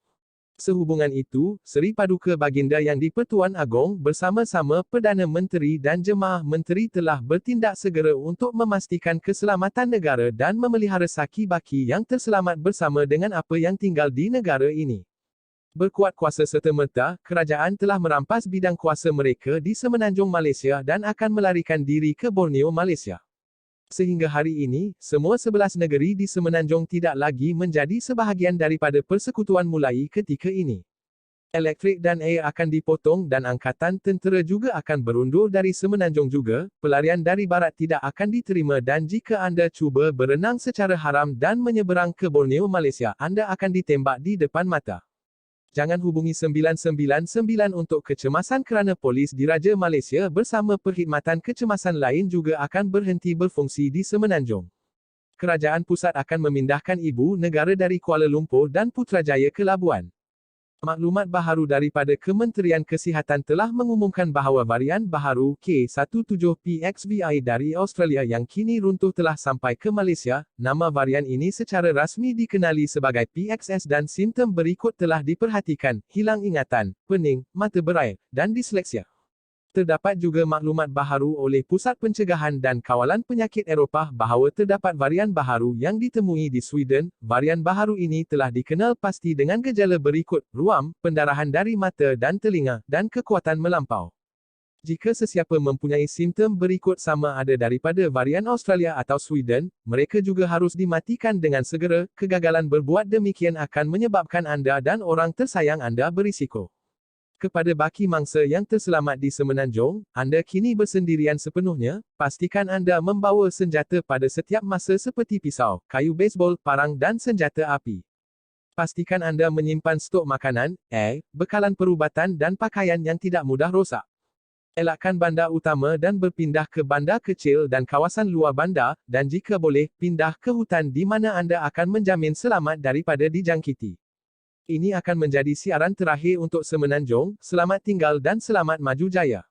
Sehubungan itu, Seri Paduka Baginda Yang di-Pertuan Agong bersama-sama Perdana Menteri dan Jemaah Menteri telah bertindak segera untuk memastikan keselamatan negara dan memelihara saki-baki yang terselamat bersama dengan apa yang tinggal di negara ini. Berkuat kuasa serta-merta, kerajaan telah merampas bidang kuasa mereka di semenanjung Malaysia dan akan melarikan diri ke Borneo, Malaysia. Sehingga hari ini, semua 11 negeri di semenanjung tidak lagi menjadi sebahagian daripada persekutuan mulai ketika ini. Elektrik dan air akan dipotong dan Angkatan Tentera juga akan berundur dari semenanjung juga, pelarian dari barat tidak akan diterima dan jika anda cuba berenang secara haram dan menyeberang ke Borneo, Malaysia, anda akan ditembak di depan mata. Jangan hubungi 999 untuk kecemasan kerana polis diraja Malaysia bersama perkhidmatan kecemasan lain juga akan berhenti berfungsi di semenanjung. Kerajaan pusat akan memindahkan ibu negara dari Kuala Lumpur dan Putrajaya ke Labuan. Maklumat baharu daripada Kementerian Kesihatan telah mengumumkan bahawa varian baharu K17PXVI dari Australia yang kini runtuh telah sampai ke Malaysia. Nama varian ini secara rasmi dikenali sebagai PXS dan simptom berikut telah diperhatikan: hilang ingatan, pening, mata berair, dan disleksia. Terdapat juga maklumat baharu oleh Pusat Pencegahan dan Kawalan Penyakit Eropah bahawa terdapat varian baharu yang ditemui di Sweden. Varian baharu ini telah dikenal pasti dengan gejala berikut: ruam, pendarahan dari mata dan telinga, dan kekuatan melampau. Jika sesiapa mempunyai simptom berikut sama ada daripada varian Australia atau Sweden, mereka juga harus dimatikan dengan segera. Kegagalan berbuat demikian akan menyebabkan anda dan orang tersayang anda berisiko. Kepada baki mangsa yang terselamat di Semenanjung, anda kini bersendirian sepenuhnya. Pastikan anda membawa senjata pada setiap masa seperti pisau, kayu beisbol, parang dan senjata api. Pastikan anda menyimpan stok makanan, air, bekalan perubatan dan pakaian yang tidak mudah rosak. Elakkan bandar utama dan berpindah ke bandar kecil dan kawasan luar bandar, dan jika boleh, pindah ke hutan di mana anda akan menjamin selamat daripada dijangkiti. Ini akan menjadi siaran terakhir untuk Semenanjung. Selamat tinggal dan selamat maju jaya.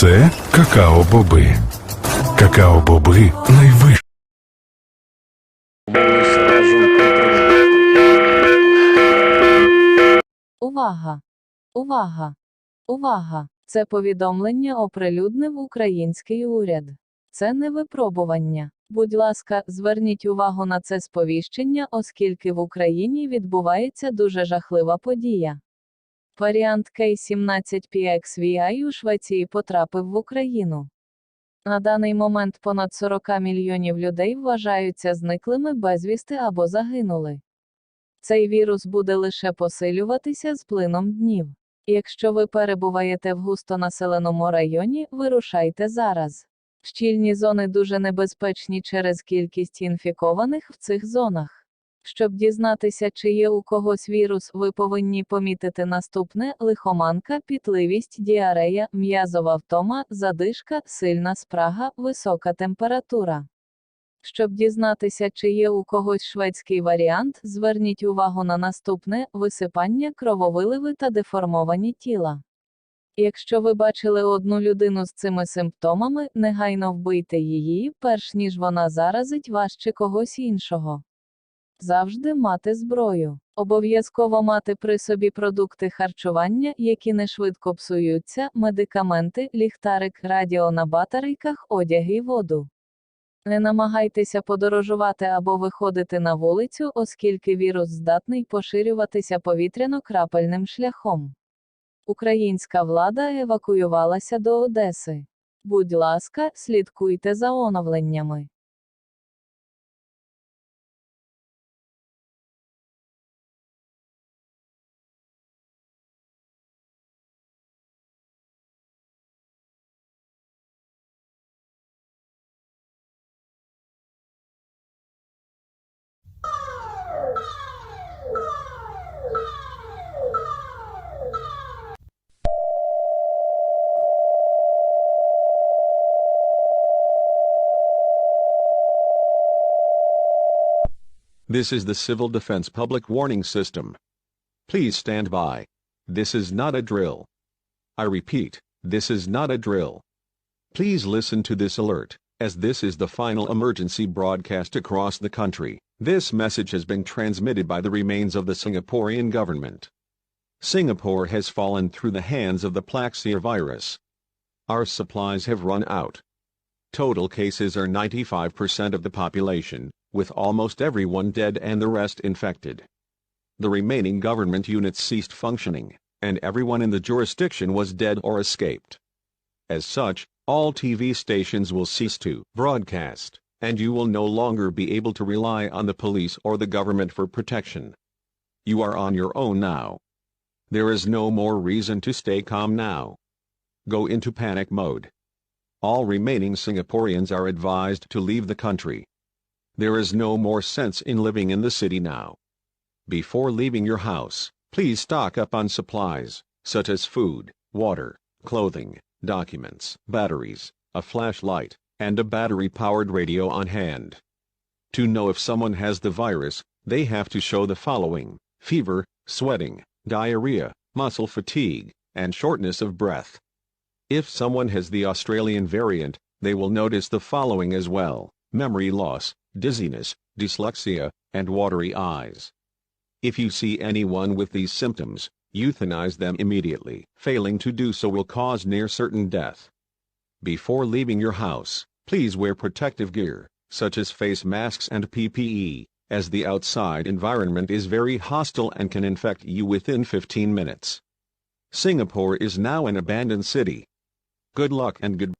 Це какао-боби. Какао-боби найвищі. Увага! Увага! Увага! Це повідомлення оприлюднив український уряд. Це не випробування. Будь ласка, зверніть увагу на це сповіщення, оскільки в Україні відбувається дуже жахлива подія. Варіант K17PXVI у Швеції потрапив в Україну. На даний момент понад 40 мільйонів людей вважаються зниклими безвісти або загинули. Цей вірус буде лише посилюватися з плином днів. Якщо ви перебуваєте в густонаселеному районі, вирушайте зараз. Щільні зони дуже небезпечні через кількість інфікованих в цих зонах. Щоб дізнатися, чи є у когось вірус, ви повинні помітити наступне: лихоманка, пітливість, діарея, м'язова втома, задишка, сильна спрага, висока температура. Щоб дізнатися, чи є у когось шведський варіант, зверніть увагу на наступне: висипання, крововиливи та деформовані тіла. Якщо ви бачили одну людину з цими симптомами, негайно вбийте її, перш ніж вона заразить вас чи когось іншого. Завжди мати зброю. Обов'язково мати при собі продукти харчування, які не швидко псуються, медикаменти, ліхтарик, радіо на батарейках, одяг і воду. Не намагайтеся подорожувати або виходити на вулицю, оскільки вірус здатний поширюватися повітряно-крапельним шляхом. Українська влада евакуювалася до Одеси. Будь ласка, слідкуйте за оновленнями. This is the Civil Defense Public Warning System. Please stand by. This is not a drill. I repeat, this is not a drill. Please listen to this alert, as this is the final emergency broadcast across the country. This message has been transmitted by the remains of the Singaporean government. Singapore has fallen through the hands of the plaxiavirus. Our supplies have run out. Total cases are 95% of the population, with almost everyone dead and the rest infected. The remaining government units ceased functioning, and everyone in the jurisdiction was dead or escaped. As such, all TV stations will cease to broadcast, and you will no longer be able to rely on the police or the government for protection. You are on your own now. There is no more reason to stay calm now. Go into panic mode. All remaining Singaporeans are advised to leave the country. There is no more sense in living in the city now. Before leaving your house, please stock up on supplies, such as food, water, clothing, documents, batteries, a flashlight, and a battery-powered radio on hand. To know if someone has the virus, they have to show the following: fever, sweating, diarrhea, muscle fatigue, and shortness of breath. If someone has the Australian variant, they will notice the following as well: memory loss, dizziness, dyslexia, and watery eyes. If you see anyone with these symptoms, euthanize them immediately. Failing to do so will cause near certain death. Before leaving your house, please wear protective gear, such as face masks and PPE, as the outside environment is very hostile and can infect you within 15 minutes. Singapore is now an abandoned city. Good luck and good.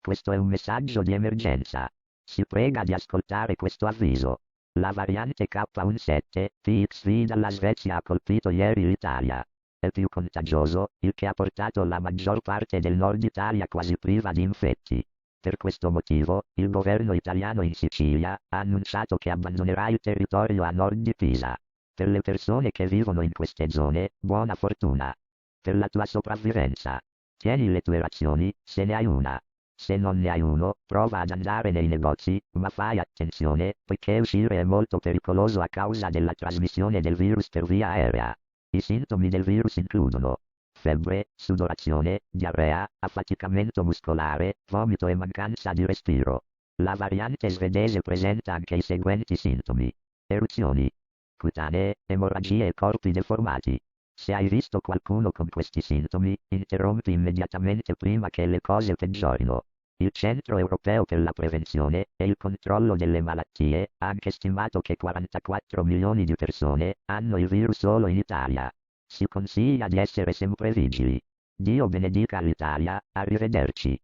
Questo è un messaggio di emergenza. Si prega di ascoltare questo avviso. La variante K17, PXV dalla Svezia ha colpito ieri l'Italia. È più contagioso, il che ha portato la maggior parte del nord Italia quasi priva di infetti. Per questo motivo, il governo italiano in Sicilia ha annunciato che abbandonerà il territorio a nord di Pisa. Per le persone che vivono in queste zone, buona fortuna. Per la tua sopravvivenza. Tieni le tue razioni, se ne hai una. Se non ne hai uno, prova ad andare nei negozi, ma fai attenzione, poiché uscire è molto pericoloso a causa della trasmissione del virus per via aerea. I sintomi del virus includono febbre, sudorazione, diarrea, affaticamento muscolare, vomito e mancanza di respiro. La variante svedese presenta anche i seguenti sintomi: eruzioni cutanee, emorragie e corpi deformati. Se hai visto qualcuno con questi sintomi, interrompi immediatamente prima che le cose peggiorino. Il Centro Europeo per la Prevenzione e il Controllo delle Malattie ha anche stimato che 44 milioni di persone hanno il virus solo in Italia. Si consiglia di essere sempre vigili. Dio benedica l'Italia, arrivederci.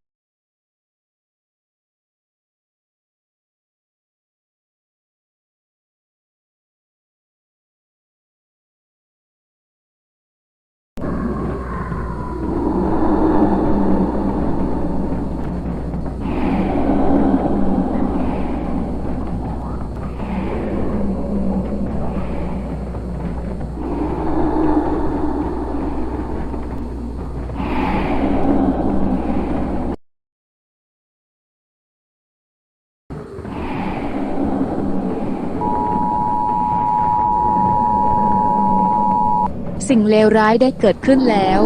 สิ่งเลวร้ายได้เกิดขึ้นแล้ว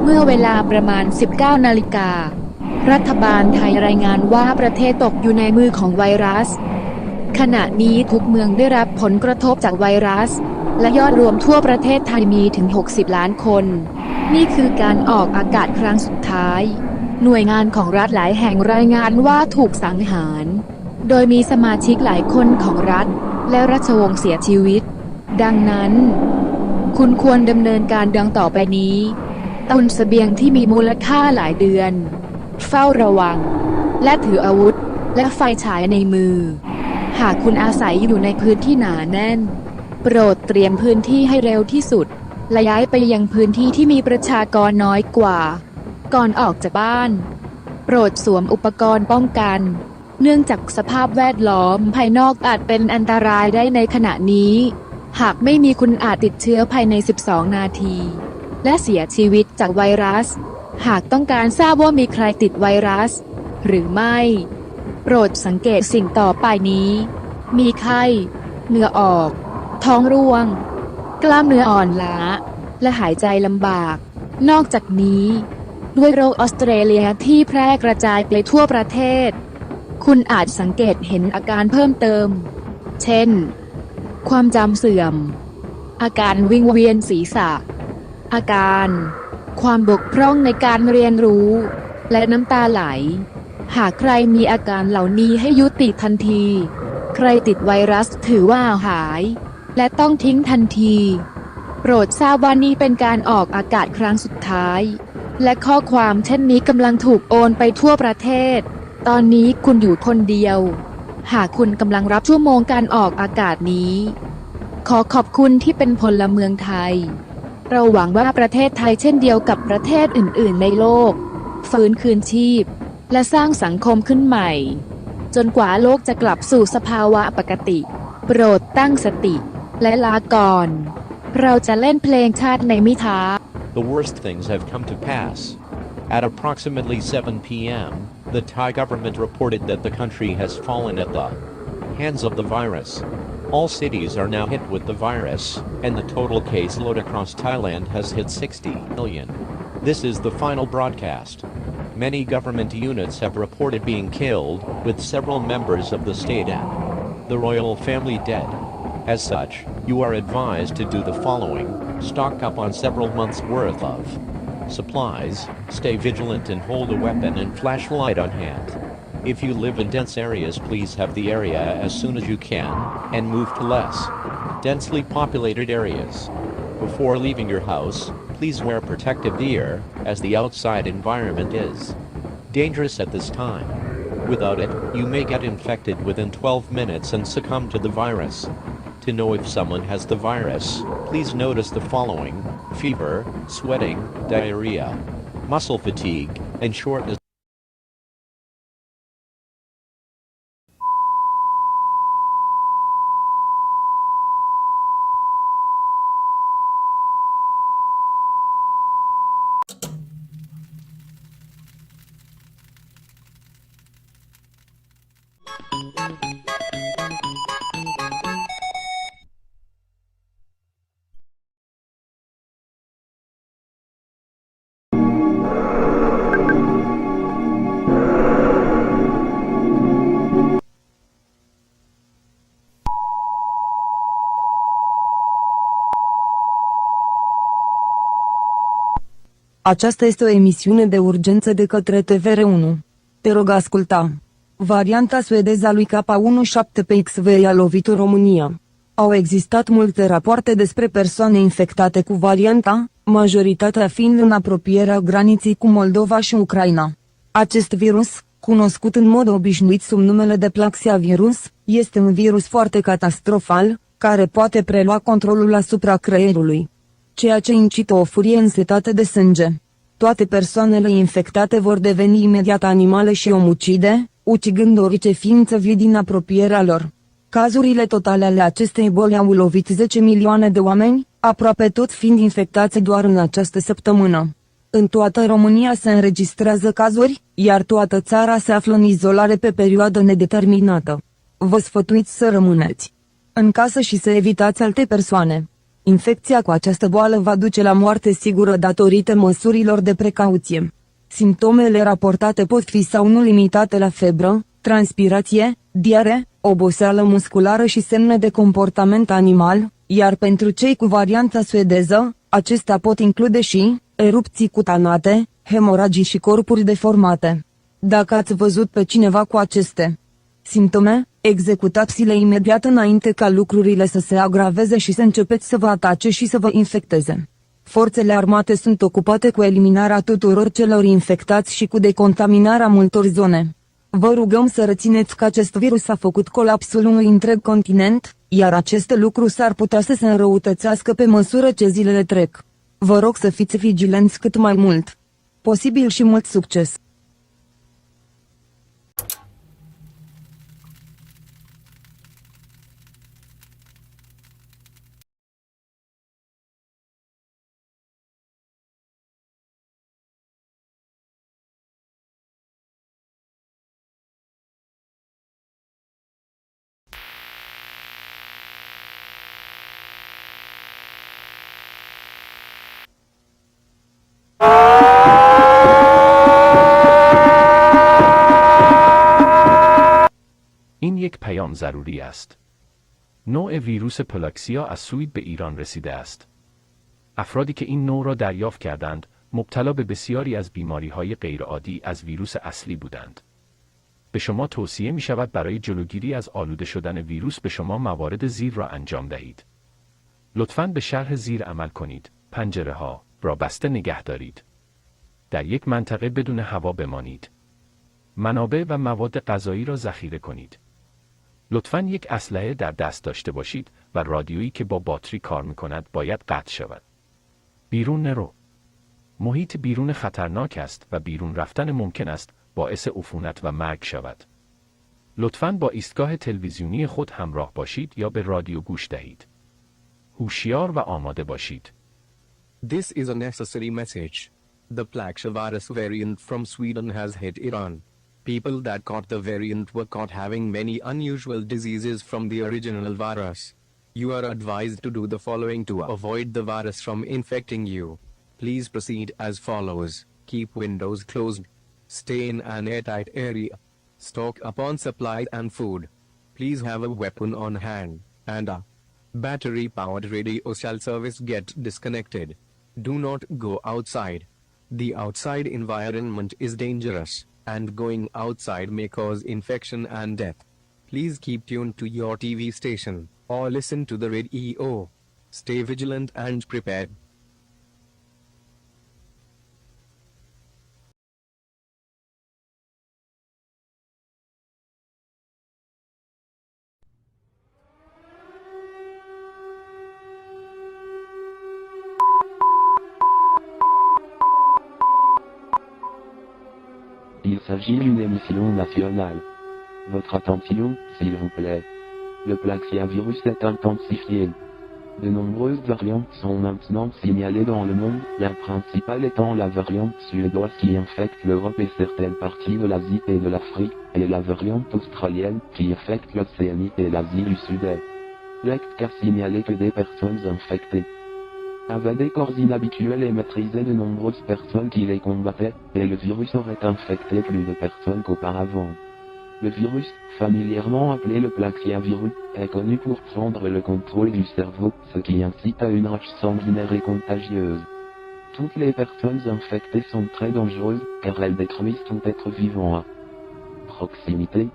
เมื่อเวลาประมาณ 19 นาฬิการัฐบาลไทยรายงานว่าประเทศตกอยู่ในมือของไวรัสขณะนี้ทุกเมืองได้รับผลกระทบจากไวรัสและยอดรวมทั่วประเทศไทยมีถึง 60 ล้านคนนี่คือการออกอากาศครั้งสุดท้ายหน่วยงานของรัฐหลายแห่งรายงานว่าถูกสังหารโดยมีสมาชิกหลายคนของรัฐและราชวงศ์เสียชีวิตดังนั้นคุณควรดำเนินการดังต่อไปนี้ตุนเสบียงที่มีมูลค่าหลายเดือนเฝ้าระวังและถืออาวุธและไฟฉายในมือหากคุณอาศัยอยู่ในพื้นที่หนาแน่นโปรดเตรียมพื้นที่ให้เร็วที่สุดและย้ายไปยังพื้นที่ที่มีประชากรน้อยกว่าก่อนออกจากบ้านโปรดสวมอุปกรณ์ป้องกันเนื่องจากสภาพแวดล้อมภายนอกอาจเป็นอันตรายได้ในขณะนี้หากไม่มีคุณอาจติดเชื้อภายใน 12 นาทีและเสียชีวิตจากไวรัสหากต้องการทราบว่ามีใครติดไวรัสหรือไม่โปรดสังเกตสิ่งต่อไปนี้มีไข้เหงื่อออกท้องร่วงกล้ามเนื้ออ่อนล้าและหายใจลำบากนอกจากนี้ด้วยโรคออสเตรเลียที่แพร่กระจายไปทั่วประเทศคุณอาจสังเกตเห็นอาการเพิ่มเติมเช่นความจำเสื่อมอาการวิงเวียนศีรษะอาการความบกพร่องในการเรียนรู้และน้ำตาไหล หากใครมีอาการเหล่านี้ให้ยุติทันที ใครติดไวรัสถือว่าหาย และต้องทิ้งทันที โปรดทราบว่านี่เป็นการออกอากาศครั้งสุดท้าย และข้อความเช่นนี้กำลังถูกโอนไปทั่วประเทศ ตอนนี้คุณอยู่คนเดียว หากคุณกำลังรับชั่วโมงการออกอากาศนี้ ขอขอบคุณที่เป็นพลเมืองไทย เราหวังว่าประเทศไทยเช่นเดียวกับประเทศอื่นๆในโลกฟื้นคืนชีพ และสร้างสังคมขึ้นใหม่ จนกว่าโลกจะกลับสู่สภาวะปกติ โปรดตั้งสติ และลาก่อน เราจะเล่นเพลงชาติในมิถา The worst things have come to pass. At approximately 7 p.m., the Thai government reported that the country has fallen at the hands of the virus. All cities are now hit with the virus, and the total caseload across Thailand has hit 60 million. This is the final broadcast. Many government units have reported being killed, with several members of the state and the royal family dead. As such, you are advised to do the following: stock up on several months' worth of supplies, stay vigilant and hold a weapon and flashlight on hand. If you live in dense areas, please have the area as soon as you can, and move to less densely populated areas. Before leaving your house, please wear protective gear, as the outside environment is dangerous at this time. Without it, you may get infected within 12 minutes and succumb to the virus. To know if someone has the virus, please notice the following: fever, sweating, diarrhea, muscle fatigue, and shortness. Aceasta este o emisiune de urgență de către TVR1. Te rog asculta. Varianta suedeză a lui K17PXV a lovit România. Au existat multe rapoarte despre persoane infectate cu varianta, majoritatea fiind în apropierea graniței cu Moldova și Ucraina. Acest virus, cunoscut în mod obișnuit sub numele de plaxiavirus, este un virus foarte catastrofal, care poate prelua controlul asupra creierului, ceea ce incită o furie însetată de sânge. Toate persoanele infectate vor deveni imediat animale și omucide, ucigând orice ființă vie din apropierea lor. Cazurile totale ale acestei boli au lovit 10 milioane de oameni, aproape tot fiind infectați doar în această săptămână. În toată România se înregistrează cazuri, iar toată țara se află în izolare pe perioadă nedeterminată. Vă sfătuiți să rămâneți în casă și să evitați alte persoane. Infecția cu această boală va duce la moarte sigură datorită măsurilor de precauție. Simptomele raportate pot fi sau nu limitate la febră, transpirație, diare, oboseală musculară și semne de comportament animal, iar pentru cei cu varianta suedeză, acestea pot include și erupții cutanate, hemoragii și corpuri deformate. Dacă ați văzut pe cineva cu aceste simptome, executați-le imediat înainte ca lucrurile să se agraveze și să începeți să vă atace și să vă infecteze. Forțele armate sunt ocupate cu eliminarea tuturor celor infectați și cu decontaminarea multor zone. Vă rugăm să rețineți că acest virus a făcut colapsul unui întreg continent, iar acest lucru s-ar putea să se înrăutățească pe măsură ce zilele trec. Vă rog să fiți vigilenți cât mai mult posibil și mult succes! این یک پیام ضروری است. نوع ویروس پلاکسیا از سوئد به ایران رسیده است. افرادی که این نوع را دریافت کردند، مبتلا به بسیاری از بیماری‌های غیرعادی از ویروس اصلی بودند. به شما توصیه می شود برای جلوگیری از آلوده شدن ویروس به شما موارد زیر را انجام دهید. لطفاً به شرح زیر عمل کنید. پنجره ها را بسته نگه دارید. در یک منطقه بدون هوا بمانید. منابع و مواد غذایی را ذخیره کنید. لطفاً یک اسلحه در دست داشته باشید و رادیویی که با باتری کار می کند باید قطع شود. بیرون نرو. محیط بیرون خطرناک است و بیرون رفتن ممکن است باعث عفونت و مرگ شود. لطفاً با ایستگاه تلویزیونی خود همراه باشید یا به رادیو گوش دهید. هوشیار و آماده باشید. This is a necessary message. The plaxiavirus variant from Sweden has hit Iran. People that caught the variant were caught having many unusual diseases from the original virus. You are advised to do the following to avoid the virus from infecting you. Please proceed as follows. Keep windows closed. Stay in an airtight area. Stock up on supplies and food. Please have a weapon on hand, and a battery-powered radio shall service get disconnected. Do not go outside. The outside environment is dangerous, and going outside may cause infection and death. Please keep tuned to your TV station, or listen to the radio. Stay vigilant and prepared. Il s'agit d'une émission nationale. Votre attention, s'il vous plaît. Le plaxiavirus est intensifié. De nombreuses variantes sont maintenant signalées dans le monde, la principale étant la variante suédoise qui infecte l'Europe et certaines parties de l'Asie et de l'Afrique, et la variante australienne qui affecte l'Océanie et l'Asie du Sud-Est. L'ECT a signalé que des personnes infectées avaient des corps inhabituels et maîtrisaient de nombreuses personnes qui les combattaient, et le virus aurait infecté plus de personnes qu'auparavant. Le virus, familièrement appelé le plaxiavirus, est connu pour prendre le contrôle du cerveau, ce qui incite à une rage sanguinaire et contagieuse. Toutes les personnes infectées sont très dangereuses, car elles détruisent tout être vivant à proximité.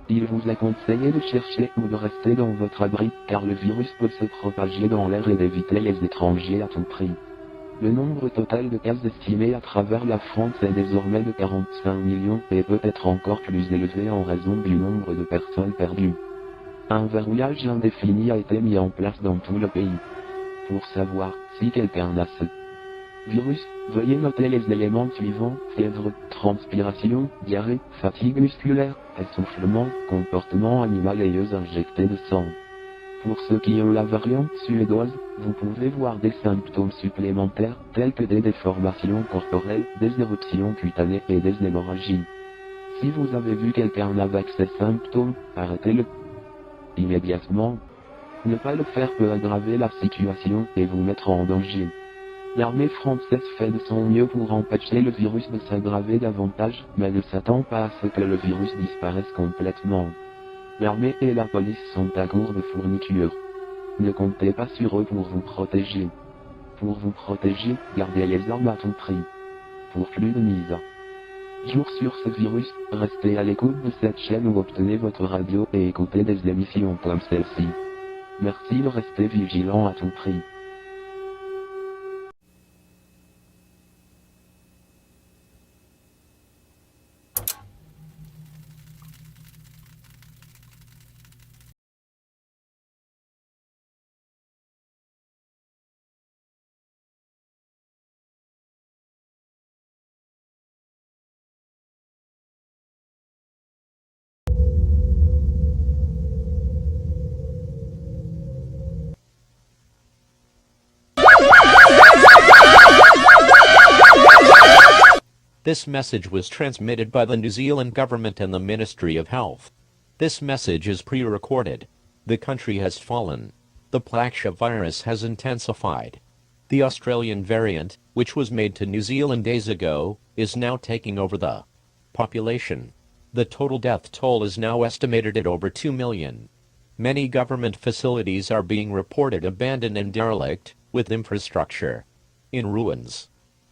Il vous est conseillé de chercher ou de rester dans votre abri, car le virus peut se propager dans l'air et d'éviter les étrangers à tout prix. Le nombre total de cas estimé à travers la France est désormais de 45 millions et peut être encore plus élevé en raison du nombre de personnes perdues. Un verrouillage indéfini a été mis en place dans tout le pays. Pour savoir si quelqu'un a ce virus, veuillez noter les éléments suivants: fièvre, transpiration, diarrhée, fatigue musculaire, essoufflement, comportement animal et yeux injectés de sang. Pour ceux qui ont la variante suédoise, vous pouvez voir des symptômes supplémentaires, tels que des déformations corporelles, des éruptions cutanées et des hémorragies. Si vous avez vu quelqu'un avec ces symptômes, arrêtez-le immédiatement. Ne pas le faire peut aggraver la situation et vous mettre en danger. L'armée française fait de son mieux pour empêcher le virus de s'aggraver davantage, mais ne s'attend pas à ce que le virus disparaisse complètement. L'armée et la police sont à court de fournitures. Ne comptez pas sur eux pour vous protéger. Pour vous protéger, gardez les armes à tout prix. Pour plus de mise à jour sur ce virus, restez à l'écoute de cette chaîne ou obtenez votre radio et écoutez des émissions comme celle-ci. Merci de rester vigilant à tout prix. This message was transmitted by the New Zealand government and the Ministry of Health. This message is pre-recorded. The country has fallen. The plaxiavirus has intensified. The Australian variant, which was made to New Zealand days ago, is now taking over the population. The total death toll is now estimated at over 2 million. Many government facilities are being reported abandoned and derelict, with infrastructure in ruins.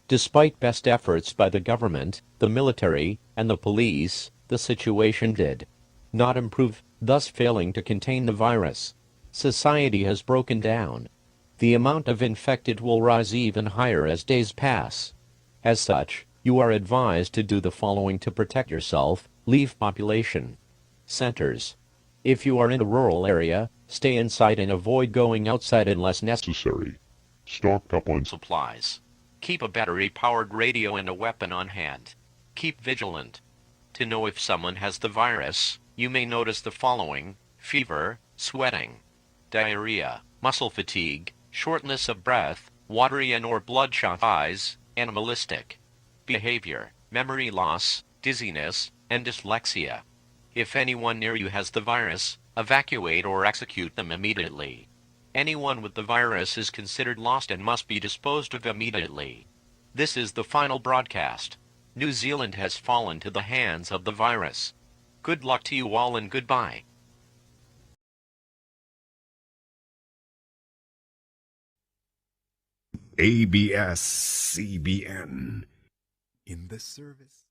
Despite best efforts by the government, the military, and the police, the situation did not improve, thus failing to contain the virus. Society has broken down. The amount of infected will rise even higher as days pass. As such, you are advised to do the following to protect yourself: leave population centers. If you are in a rural area, stay inside and avoid going outside unless necessary. Stock up on supplies. Keep a battery-powered radio and a weapon on hand. Keep vigilant. To know if someone has the virus, you may notice the following: fever, sweating, diarrhea, muscle fatigue, shortness of breath, watery and or bloodshot eyes, animalistic behavior, memory loss, dizziness, and dyslexia. If anyone near you has the virus, evacuate or execute them immediately. Anyone with the virus is considered lost and must be disposed of immediately. This is the final broadcast. New Zealand has fallen to the hands of the virus. Good luck to you all and goodbye. ABS-CBN. In the service.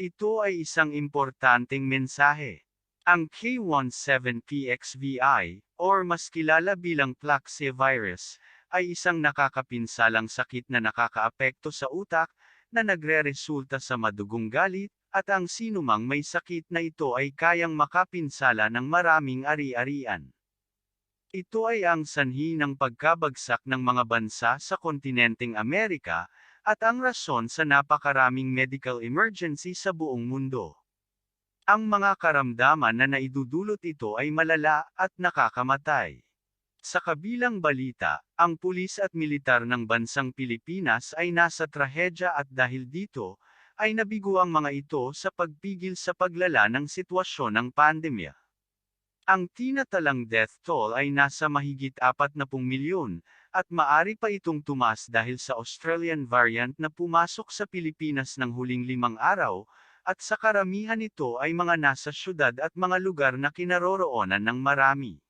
Ito ay isang importanteng mensahe. Ang K17PXVI, or mas kilala bilang plaxiavirus, ay isang nakakapinsalang sakit na nakakaapekto sa utak, na nagre-resulta sa madugong galit, at ang sinumang may sakit na ito ay kayang makapinsala ng maraming ari-arian. Ito ay ang sanhi ng pagkabagsak ng mga bansa sa kontinenteng Amerika, at ang rason sa napakaraming medical emergency sa buong mundo. Ang mga karamdaman na naidudulot ito ay malala at nakakamatay. Sa kabilang balita, ang pulis at militar ng bansang Pilipinas ay nasa trahedya at dahil dito, ay nabigo ang mga ito sa pagpigil sa paglala ng sitwasyon ng pandemya. Ang tinatalang death toll ay nasa mahigit 40 milyon, at maari pa itong tumaas dahil sa Australian variant na pumasok sa Pilipinas ng huling 5 araw, at sa karamihan ito ay mga nasa syudad at mga lugar na kinaroroonan ng marami.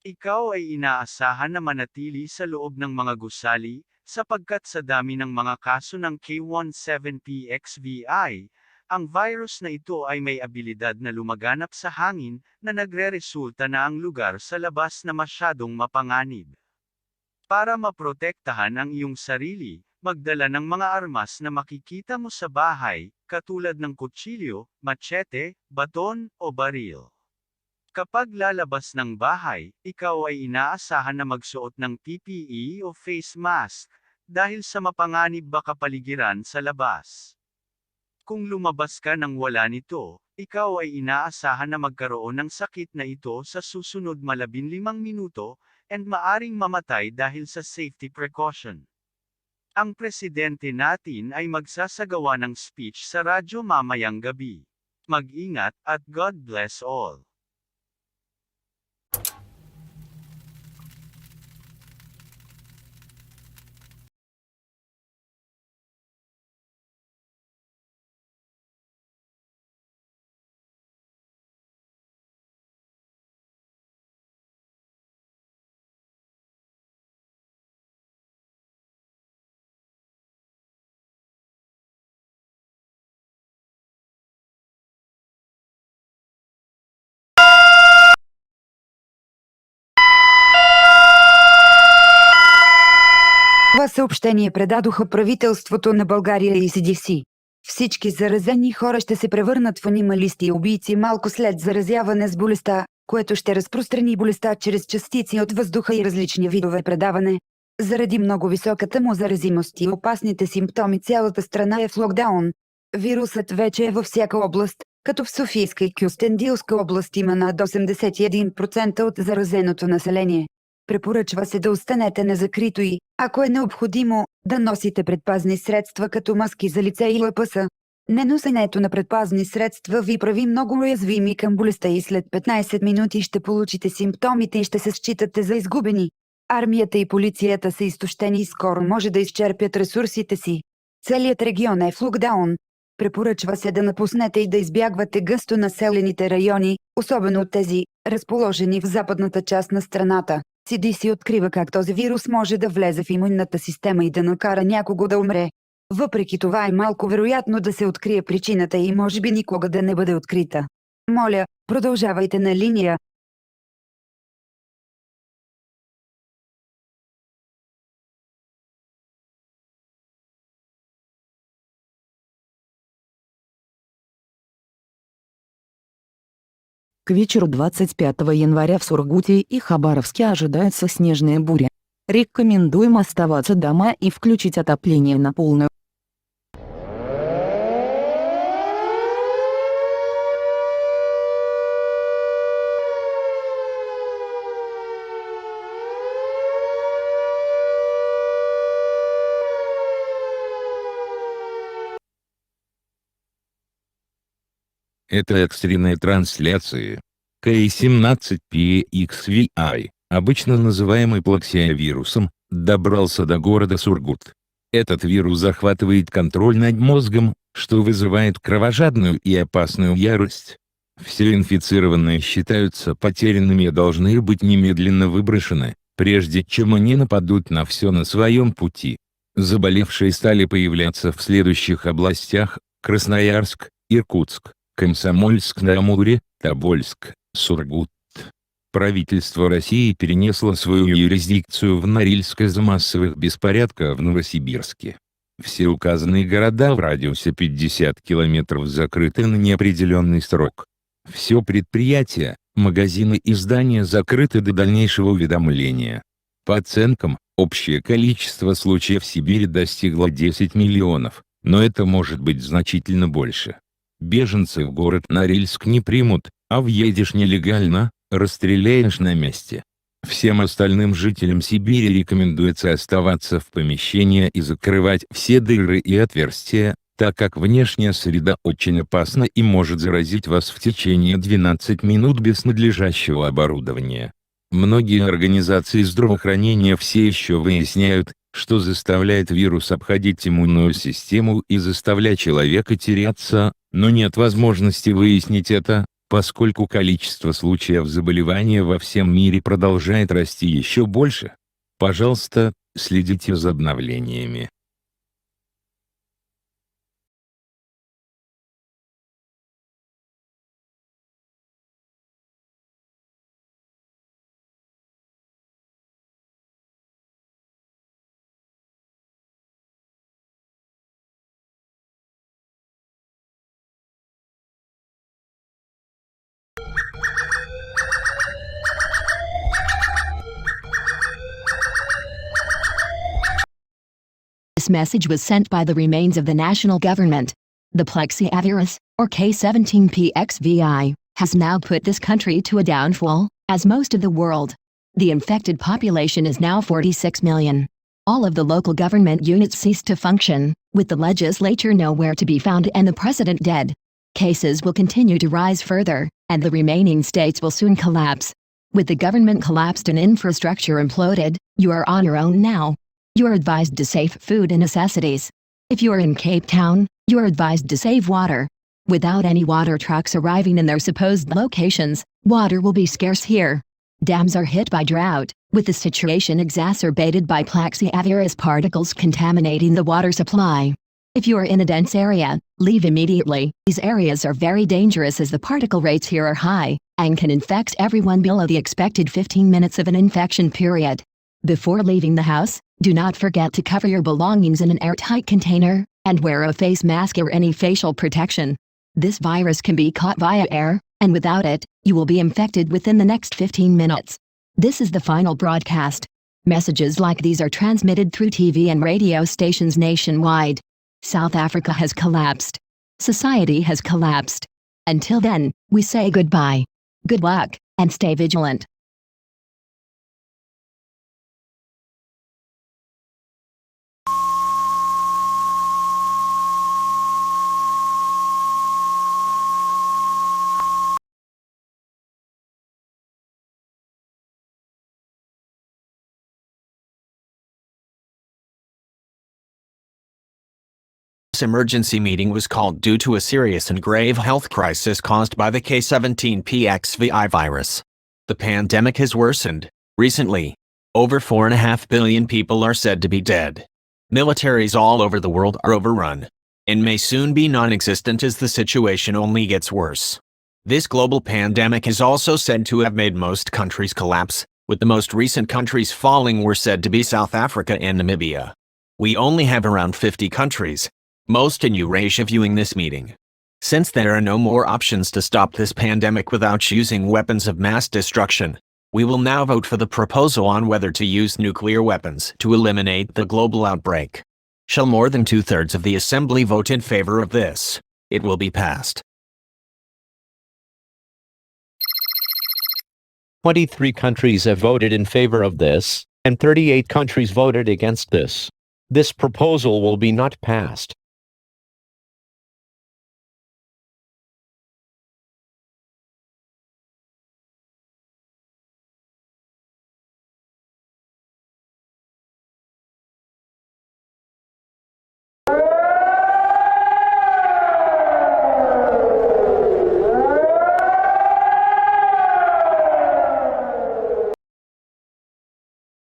Ikaw ay inaasahan na manatili sa loob ng mga gusali, sapagkat sa dami ng mga kaso ng K17PXVI, ang virus na ito ay may abilidad na lumaganap sa hangin, na nagre-resulta na ang lugar sa labas na masyadong mapanganib. Para maprotektahan ang iyong sarili, magdala ng mga armas na makikita mo sa bahay, katulad ng kutsilyo, machete, baton, o baril. Kapag lalabas ng bahay, ikaw ay inaasahan na magsuot ng PPE o face mask, dahil sa mapanganib ba kapaligiran sa labas. Kung lumabas ka nang wala nito, ikaw ay inaasahan na magkaroon ng sakit na ito sa susunod 15 minuto, and maaring mamatay dahil sa safety precaution. Ang presidente natin ay magsasagawa ng speech sa radyo mamayang gabi. Mag-ingat, at God bless all. Това съобщение предадоха правителството на България и CDC. Всички заразени хора ще се превърнат в анималисти и убийци малко след заразяване с болестта, което ще разпространи болестта чрез частици от въздуха и различни видове предаване. Заради много високата му заразимост и опасните симптоми цялата страна е в локдаун. Вирусът вече е във всяка област, като в Софийска и Кюстендилска област има над 81% от заразеното население. Препоръчва се да останете на закрито и, ако е необходимо, да носите предпазни средства като маски за лице и лъпаса. Неносенето на предпазни средства ви прави много уязвими към болестта и след 15 минути ще получите симптомите и ще се считате за изгубени. Армията и полицията са изтощени и скоро може да изчерпят ресурсите си. Целият регион е в локдаун. Препоръчва се да напуснете и да избягвате гъсто населените райони, особено от тези, разположени в западната част на страната. CDC открива как този вирус може да влезе в имунната система и да накара някого да умре. Въпреки това е малко вероятно да се открие причината и може би никога да не бъде открита. Моля, продължавайте на линия. К вечеру 25 января в Сургуте и Хабаровске ожидается снежная буря. Рекомендуем оставаться дома и включить отопление на полную. Это экстренные трансляции. K17PXVI, обычно называемый плаксиавирусом, добрался до города Сургут. Этот вирус захватывает контроль над мозгом, что вызывает кровожадную и опасную ярость. Все инфицированные считаются потерянными и должны быть немедленно выброшены, прежде чем они нападут на все на своем пути. Заболевшие стали появляться в следующих областях: Красноярск, Иркутск, Комсомольск-на-Амуре, Тобольск, Сургут. Правительство России перенесло свою юрисдикцию в Норильск из-за массовых беспорядков в Новосибирске. Все указанные города в радиусе 50 километров закрыты на неопределенный срок. Все предприятия, магазины и здания закрыты до дальнейшего уведомления. По оценкам, общее количество случаев в Сибири достигло 10 миллионов, но это может быть значительно больше. Беженцы в город Норильск не примут, а въедешь нелегально, расстреляешь на месте. Всем остальным жителям Сибири рекомендуется оставаться в помещении и закрывать все дыры и отверстия, так как внешняя среда очень опасна и может заразить вас в течение 12 минут без надлежащего оборудования. Многие организации здравоохранения все еще выясняют, что заставляет вирус обходить иммунную систему и заставлять человека теряться, но нет возможности выяснить это, поскольку количество случаев заболевания во всем мире продолжает расти еще больше. Пожалуйста, следите за обновлениями. This message was sent by the remains of the national government. The plaxiavirus, or K17PXVI, has now put this country to a downfall, as most of the world. The infected population is now 46 million. All of the local government units ceased to function, with the legislature nowhere to be found and the president dead. Cases will continue to rise further, and the remaining states will soon collapse. With the government collapsed and infrastructure imploded, you are on your own now. You are advised to save food and necessities. If you are in Cape Town, you are advised to save water. Without any water trucks arriving in their supposed locations, water will be scarce here. Dams are hit by drought, with the situation exacerbated by plaxiavirus particles contaminating the water supply. If you are in a dense area, leave immediately. These areas are very dangerous as the particle rates here are high, and can infect everyone below the expected 15 minutes of an infection period. Before leaving the house, do not forget to cover your belongings in an airtight container, and wear a face mask or any facial protection. This virus can be caught via air, and without it, you will be infected within the next 15 minutes. This is the final broadcast. Messages like these are transmitted through TV and radio stations nationwide. South Africa has collapsed. Society has collapsed. Until then, we say goodbye. Good luck, and stay vigilant. emergency meeting was called due to a serious and grave health crisis caused by the K17PXVI virus. The pandemic has worsened. Recently, over 4.5 billion people are said to be dead. Militaries all over the world are overrun and may soon be non-existent as the situation only gets worse. This global pandemic is also said to have made most countries collapse, with the most recent countries falling were said to be South Africa and Namibia. We only have around 50 countries, most in Eurasia, viewing this meeting. Since there are no more options to stop this pandemic without using weapons of mass destruction, we will now vote for the proposal on whether to use nuclear weapons to eliminate the global outbreak. Shall more than 2/3 of the Assembly vote in favor of this, it will be passed. 23 countries have voted in favor of this, and 38 countries voted against this. This proposal will be not passed.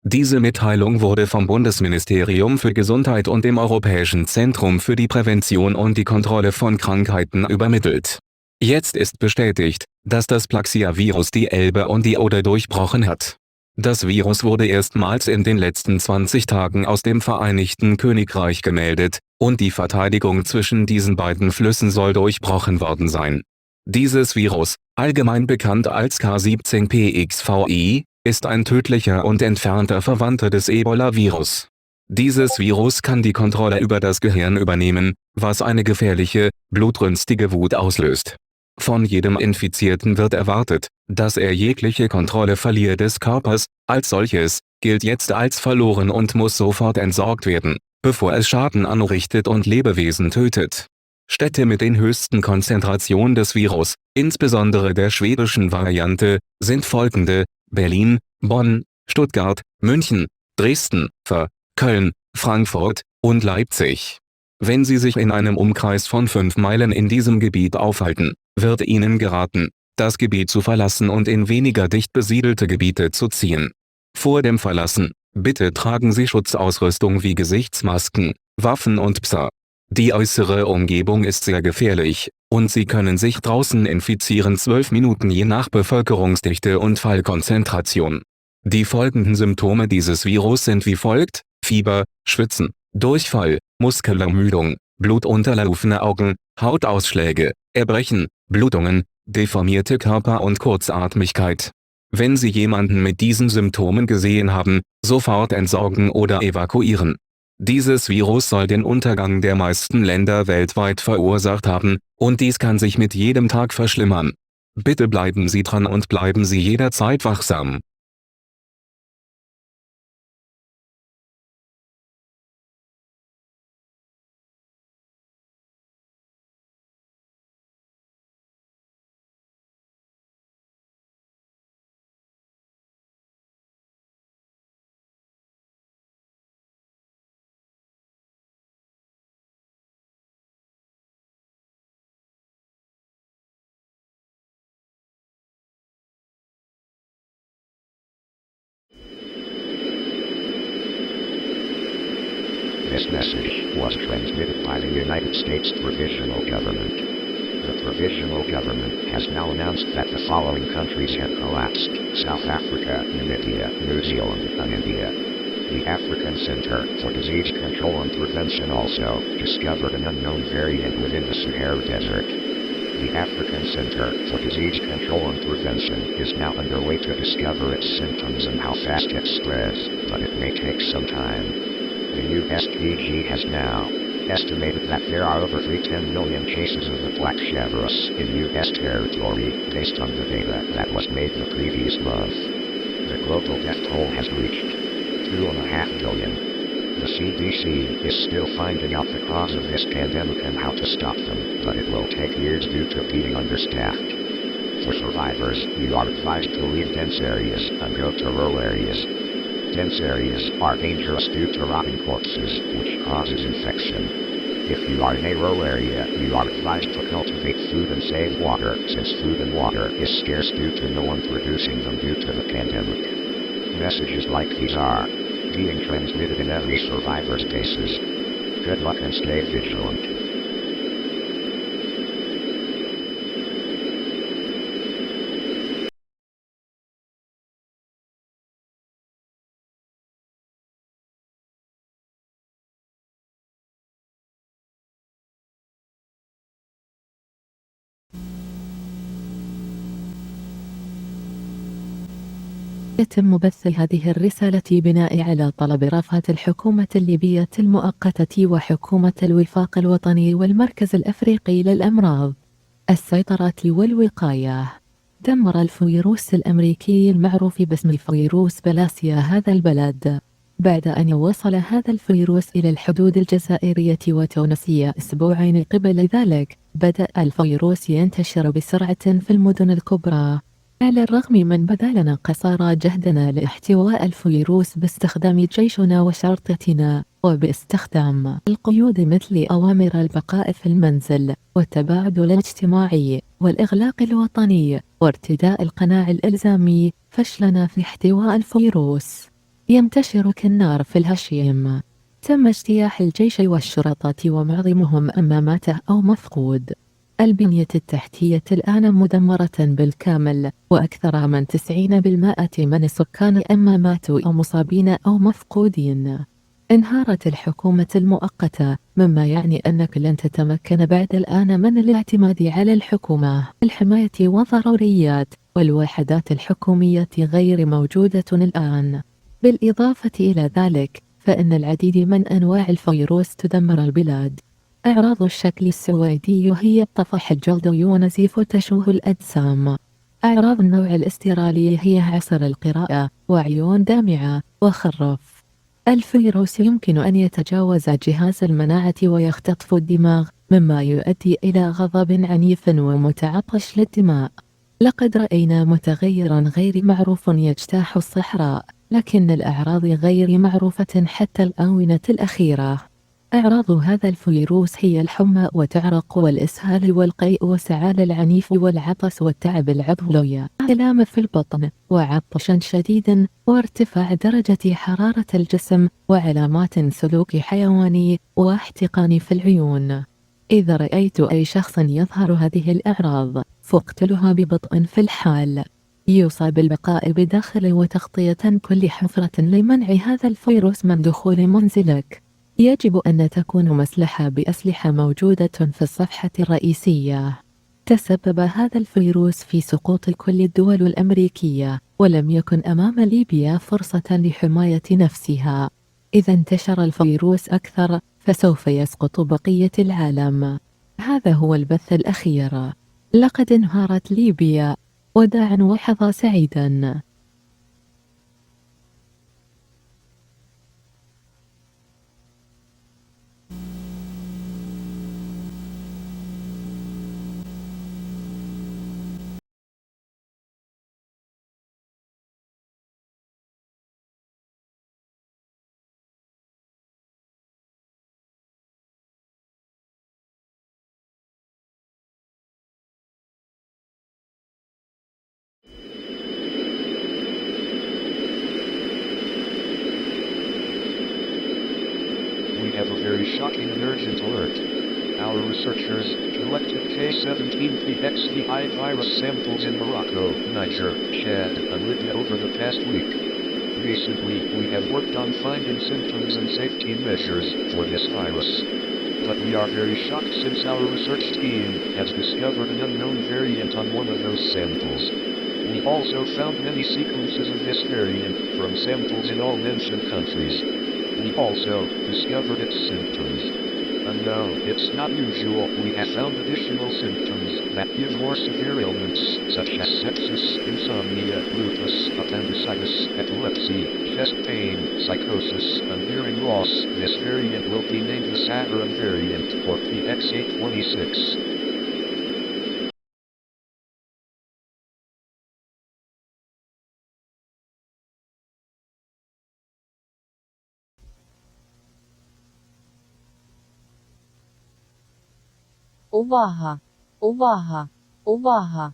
Diese Mitteilung wurde vom Bundesministerium für Gesundheit und dem Europäischen Zentrum für die Prävention und die Kontrolle von Krankheiten übermittelt. Jetzt ist bestätigt, dass das Plaxiavirus die Elbe und die Oder durchbrochen hat. Das Virus wurde erstmals in den letzten 20 Tagen aus dem Vereinigten Königreich gemeldet, und die Verteidigung zwischen diesen beiden Flüssen soll durchbrochen worden sein. Dieses Virus, allgemein bekannt als K17PXVI, ist ein tödlicher und entfernter Verwandter des Ebola-Virus. Dieses Virus kann die Kontrolle über das Gehirn übernehmen, was eine gefährliche, blutrünstige Wut auslöst. Von jedem Infizierten wird erwartet, dass er jegliche Kontrolle verliert des Körpers, als solches, gilt jetzt als verloren und muss sofort entsorgt werden, bevor es Schaden anrichtet und Lebewesen tötet. Städte mit den höchsten Konzentrationen des Virus, insbesondere der schwedischen Variante, sind folgende: Berlin, Bonn, Stuttgart, München, Dresden, Köln, Frankfurt und Leipzig. Wenn Sie sich in einem Umkreis von 5 Meilen in diesem Gebiet aufhalten, wird Ihnen geraten, das Gebiet zu verlassen und in weniger dicht besiedelte Gebiete zu ziehen. Vor dem Verlassen, bitte tragen Sie Schutzausrüstung wie Gesichtsmasken, Waffen und Psa. Die äußere Umgebung ist sehr gefährlich, und Sie können sich draußen infizieren 12 Minuten je nach Bevölkerungsdichte und Fallkonzentration. Die folgenden Symptome dieses Virus sind wie folgt: Fieber, Schwitzen, Durchfall, Muskelermüdung, blutunterlaufene Augen, Hautausschläge, Erbrechen, Blutungen, deformierte Körper und Kurzatmigkeit. Wenn Sie jemanden mit diesen Symptomen gesehen haben, sofort entsorgen oder evakuieren. Dieses Virus soll den Untergang der meisten Länder weltweit verursacht haben, und dies kann sich mit jedem Tag verschlimmern. Bitte bleiben Sie dran und bleiben Sie jederzeit wachsam. This message was transmitted by the United States Provisional Government. The Provisional Government has now announced that the following countries have collapsed: South Africa, Namibia, New Zealand, and India. The African Center for Disease Control and Prevention also discovered an unknown variant within the Sahara Desert. The African Center for Disease Control and Prevention is now underway to discover its symptoms and how fast it spreads, but it may take some time. The USPG has now estimated that there are over 10 million cases of the plaxiavirus in U.S. territory, based on the data that was made the previous month. The global death toll has reached 2.5 billion. The CDC is still finding out the cause of this pandemic and how to stop them, but it will take years due to being understaffed. For survivors, you are advised to leave dense areas and go to rural areas. Dense areas are dangerous due to rotting corpses, which causes infection. If you are in a rural area, you are advised to cultivate food and save water, since food and water is scarce due to no one producing them due to the pandemic. Messages like these are being transmitted in every survivor's cases. Good luck and stay vigilant. يتم بث هذه الرسالة بناء على طلب رافعة الحكومة الليبية المؤقتة وحكومة الوفاق الوطني والمركز الأفريقي للأمراض السيطرة والوقاية. دمر الفيروس الأمريكي المعروف باسم فيروس بلاسيا هذا البلد بعد أن وصل هذا الفيروس إلى الحدود الجزائرية وتونسية أسبوعين قبل ذلك. بدأ الفيروس ينتشر بسرعة في المدن الكبرى، على الرغم من بذلنا قصارى جهدنا لاحتواء الفيروس باستخدام جيشنا وشرطتنا وباستخدام القيود مثل أوامر البقاء في المنزل والتباعد الاجتماعي والإغلاق الوطني وارتداء القناع الإلزامي، فشلنا في احتواء الفيروس ينتشر كالنار في الهشيم. تم اجتياح الجيش والشرطة ومعظمهم أما مات أو مفقود. البنية التحتية الآن مدمرة بالكامل، وأكثر من 90% من السكان أما ماتوا أو مصابين أو مفقودين. انهارت الحكومة المؤقتة، مما يعني أنك لن تتمكن بعد الآن من الاعتماد على الحكومة. الحماية والضروريات والوحدات الحكومية غير موجودة الآن. بالإضافة إلى ذلك، فإن العديد من أنواع الفيروس تدمر البلاد. أعراض الشكل السويدي هي الطفح، الجلد ينزف، تشوه الأجسام. أعراض النوع الاسترالي هي عسر القراءة وعيون دامعة وخرف. الفيروس يمكن أن يتجاوز جهاز المناعة ويختطف الدماغ، مما يؤدي إلى غضب عنيف ومتعطش للدماء. لقد رأينا متغيرا غير معروف يجتاح الصحراء، لكن الأعراض غير معروفة حتى الآونة الأخيرة. أعراض هذا الفيروس هي الحمى وتعرق والإسهال والقيء والسعال العنيف والعطس والتعب العضلي، آلام في البطن وعطش شديد وارتفاع درجة حرارة الجسم وعلامات سلوك حيواني واحتقان في العيون. إذا رأيت أي شخص يظهر هذه الأعراض فاقتلها ببطء في الحال. يوصى بالبقاء بداخل وتغطية كل حفرة لمنع هذا الفيروس من دخول منزلك. يجب أن تكون مسلحة بأسلحة موجودة في الصفحة الرئيسية. تسبب هذا الفيروس في سقوط كل الدول الأمريكية، ولم يكن أمام ليبيا فرصة لحماية نفسها. إذا انتشر الفيروس أكثر فسوف يسقط بقية العالم. هذا هو البث الأخير. لقد انهارت ليبيا. وداعا وحظا سعيدا. We have a very shocking and urgent alert. Our researchers collected K17PXVI virus samples in Morocco, Niger, Chad, and Libya over the past week. Recently, we have worked on finding symptoms and safety measures for this virus. But we are very shocked since our research team has discovered an unknown variant on one of those samples. We also found many sequences of this variant from samples in all mentioned countries. We also discovered its symptoms. And no, it's not usual. We have found additional symptoms that give more severe ailments, such as sepsis, insomnia, lupus, appendicitis, epilepsy, chest pain, psychosis, and hearing loss. This variant will be named the Saharan variant, or PX826. Увага! Увага! Увага!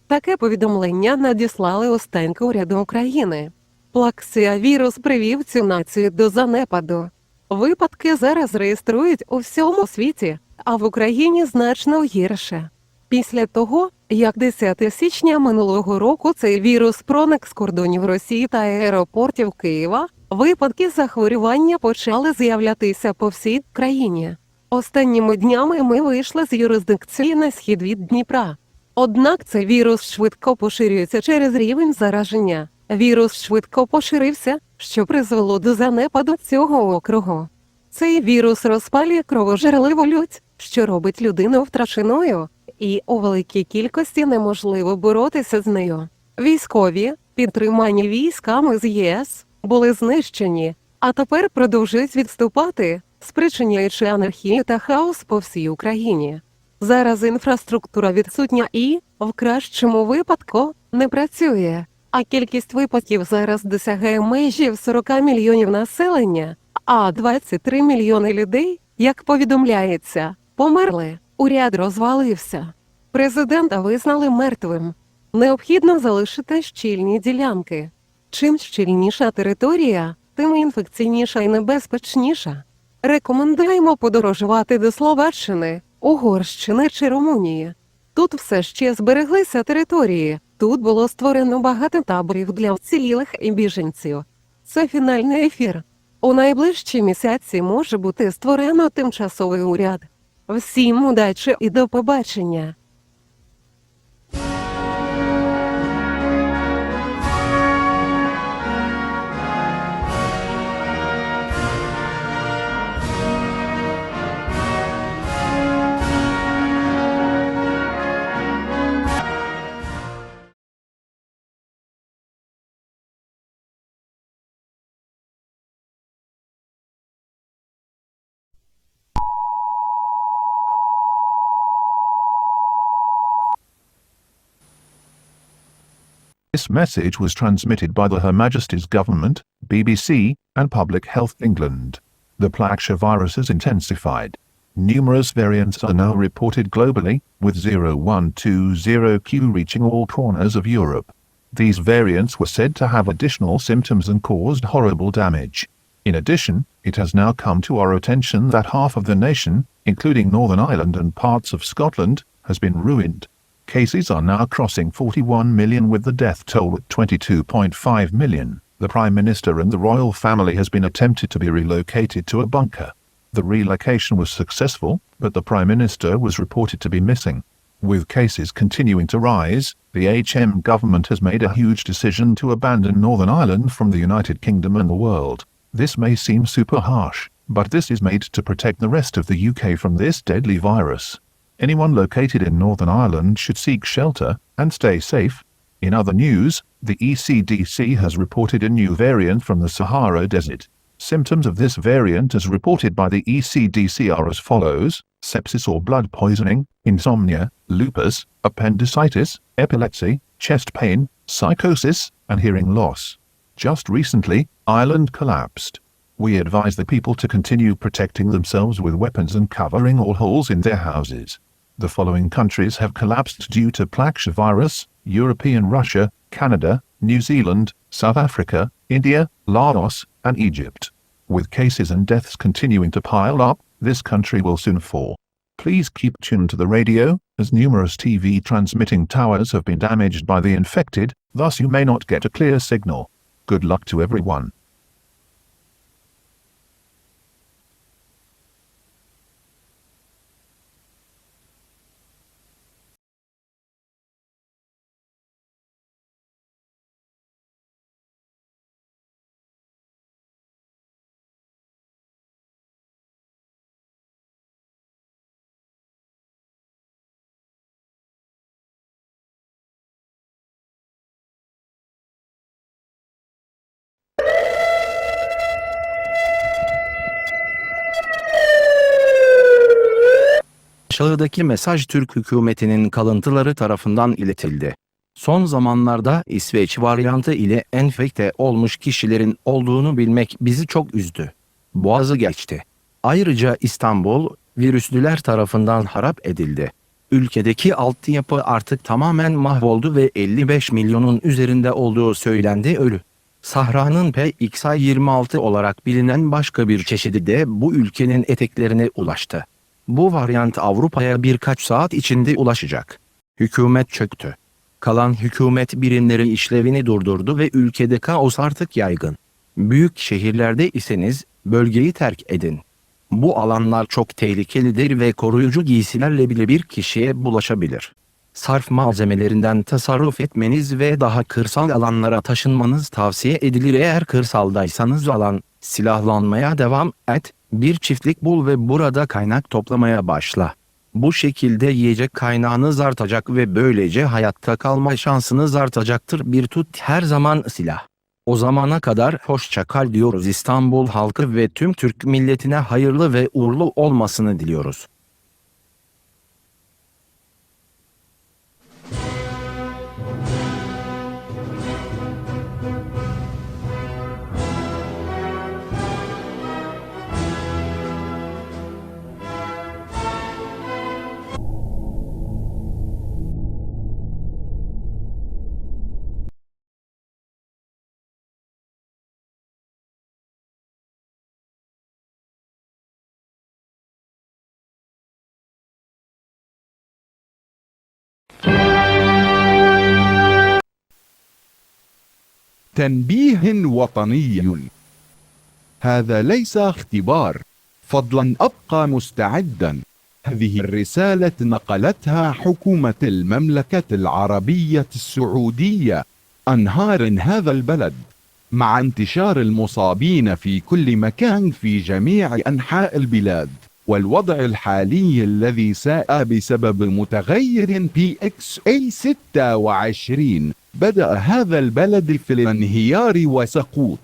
Таке повідомлення надіслали останки уряду України. Плаксіавірус привів цю націю до занепаду. Випадки зараз реєструють у всьому світі, а в Україні значно гірше. Після того, як 10 січня минулого року цей вірус проник з кордонів Росії та аеропортів Києва, випадки захворювання почали з'являтися по всій країні. Останніми днями ми вийшли з юрисдикції на схід від Дніпра. Однак цей вірус швидко поширюється через рівень зараження. Вірус швидко поширився, що призвело до занепаду цього округу. Цей вірус розпалює кровожерливу лють, що робить людину втраченою, і у великій кількості неможливо боротися з нею. Військові, підтримані військами з ЄС, були знищені, а тепер продовжують відступати, спричиняючи анархію та хаос по всій Україні. Зараз інфраструктура відсутня і, в кращому випадку, не працює, а кількість випадків зараз досягає межі в 40 мільйонів населення, а 23 мільйони людей, як повідомляється, померли. Уряд розвалився. Президента визнали мертвим. Необхідно залишити щільні ділянки. Чим щільніша територія, тим інфекційніша і небезпечніша. Рекомендуємо подорожувати до Словаччини, Угорщини чи Румунії. Тут все ще збереглися території, тут було створено багато таборів для вцілілих і біженців. Це фінальний ефір. У найближчі місяці може бути створено тимчасовий уряд. Всім удачі і до побачення! This message was transmitted by the Her Majesty's Government, BBC, and Public Health England. The plaxiavirus has intensified. Numerous variants are now reported globally, with 0120Q reaching all corners of Europe. These variants were said to have additional symptoms and caused horrible damage. In addition, it has now come to our attention that half of the nation, including Northern Ireland and parts of Scotland, has been ruined. Cases are now crossing 41 million with the death toll at 22.5 million. The Prime Minister and the royal family has been attempted to be relocated to a bunker. The relocation was successful, but the Prime Minister was reported to be missing. With cases continuing to rise, the HM government has made a huge decision to abandon Northern Ireland from the United Kingdom and the world. This may seem super harsh, but this is made to protect the rest of the UK from this deadly virus. Anyone located in Northern Ireland should seek shelter and stay safe. In other news, the ECDC has reported a new variant from the Sahara Desert. Symptoms of this variant as reported by the ECDC are as follows: sepsis or blood poisoning, insomnia, lupus, appendicitis, epilepsy, chest pain, psychosis, and hearing loss. Just recently, Ireland collapsed. We advise the people to continue protecting themselves with weapons and covering all holes in their houses. The following countries have collapsed due to plaxiavirus: European Russia, Canada, New Zealand, South Africa, India, Laos, and Egypt. With cases and deaths continuing to pile up, this country will soon fall. Please keep tuned to the radio, as numerous TV transmitting towers have been damaged by the infected, thus you may not get a clear signal. Good luck to everyone. Aşağıdaki mesaj Türk hükümetinin kalıntıları tarafından iletildi. Son zamanlarda İsveç varyantı ile enfekte olmuş kişilerin olduğunu bilmek bizi çok üzdü. Boğazı geçti. Ayrıca İstanbul, virüslüler tarafından harap edildi. Ülkedeki altyapı artık tamamen mahvoldu ve 55 milyonun üzerinde olduğu söylendi ölü. Sahra'nın PXA-26 olarak bilinen başka bir çeşidi de bu ülkenin eteklerine ulaştı. Bu varyant Avrupa'ya birkaç saat içinde ulaşacak. Hükümet çöktü. Kalan hükümet birimleri işlevini durdurdu ve ülkede kaos artık yaygın. Büyük şehirlerde iseniz bölgeyi terk edin. Bu alanlar çok tehlikelidir ve koruyucu giysilerle bile bir kişiye bulaşabilir. Sarf malzemelerinden tasarruf etmeniz ve daha kırsal alanlara taşınmanız tavsiye edilir. Eğer kırsaldaysanız silahlanmaya devam et, bir çiftlik bul ve burada kaynak toplamaya başla. Bu şekilde yiyecek kaynağınız artacak ve böylece hayatta kalma şansınız artacaktır. Bir tut her zaman silah. O zamana kadar hoşça kal diyoruz. İstanbul halkı ve tüm Türk milletine hayırlı ve uğurlu olmasını diliyoruz. تنبيه وطني. هذا ليس اختبار، فضلا أبقى مستعدا. هذه الرسالة نقلتها حكومة المملكة العربية السعودية. أنهار هذا البلد مع انتشار المصابين في كل مكان في جميع أنحاء البلاد، والوضع الحالي الذي ساء بسبب متغير PXA26 بدأ هذا البلد في الانهيار وسقوط،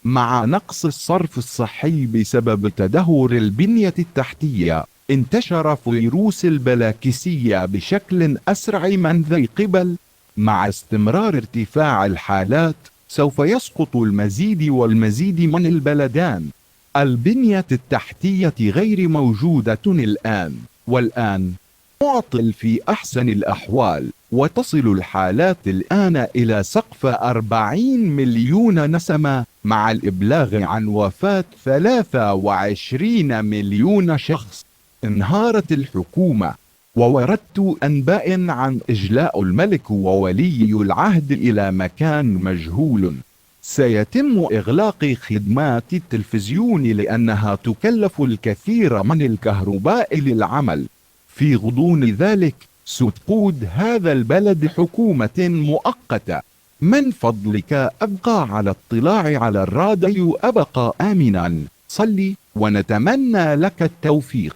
مع نقص الصرف الصحي بسبب تدهور البنية التحتية. انتشر فيروس البلاكسية بشكل أسرع من ذي قبل. مع استمرار ارتفاع الحالات سوف يسقط المزيد والمزيد من البلدان. البنية التحتية غير موجودة الآن، والآن معطل في أحسن الأحوال، وتصل الحالات الآن إلى سقف 40 مليون نسمة، مع الإبلاغ عن وفاة 23 مليون شخص. انهارت الحكومة، ووردت أنباء عن إجلاء الملك وولي العهد إلى مكان مجهول. سيتم إغلاق خدمات التلفزيون لأنها تكلف الكثير من الكهرباء للعمل. في غضون ذلك ستقود هذا البلد حكومة مؤقتة. من فضلك أبقى على اطلاع على الراديو، أبقى آمنا. صلي ونتمنى لك التوفيق.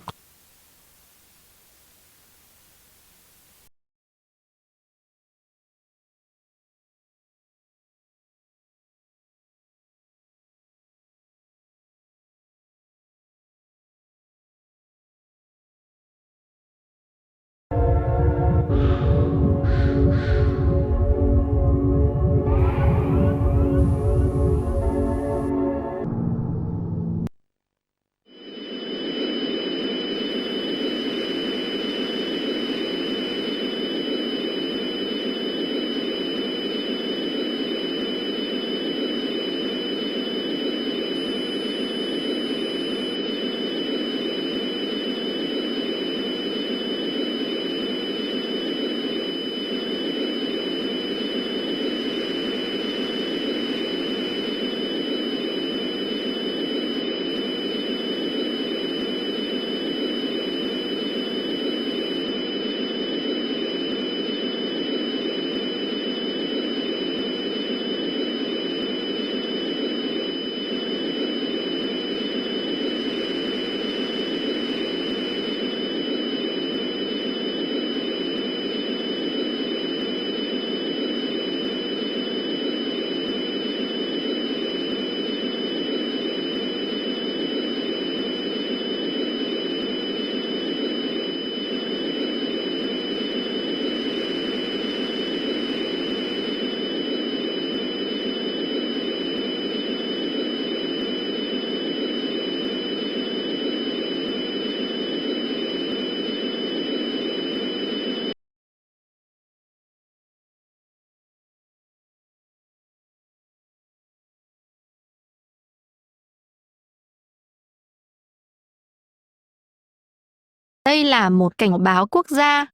Đây là một cảnh báo quốc gia.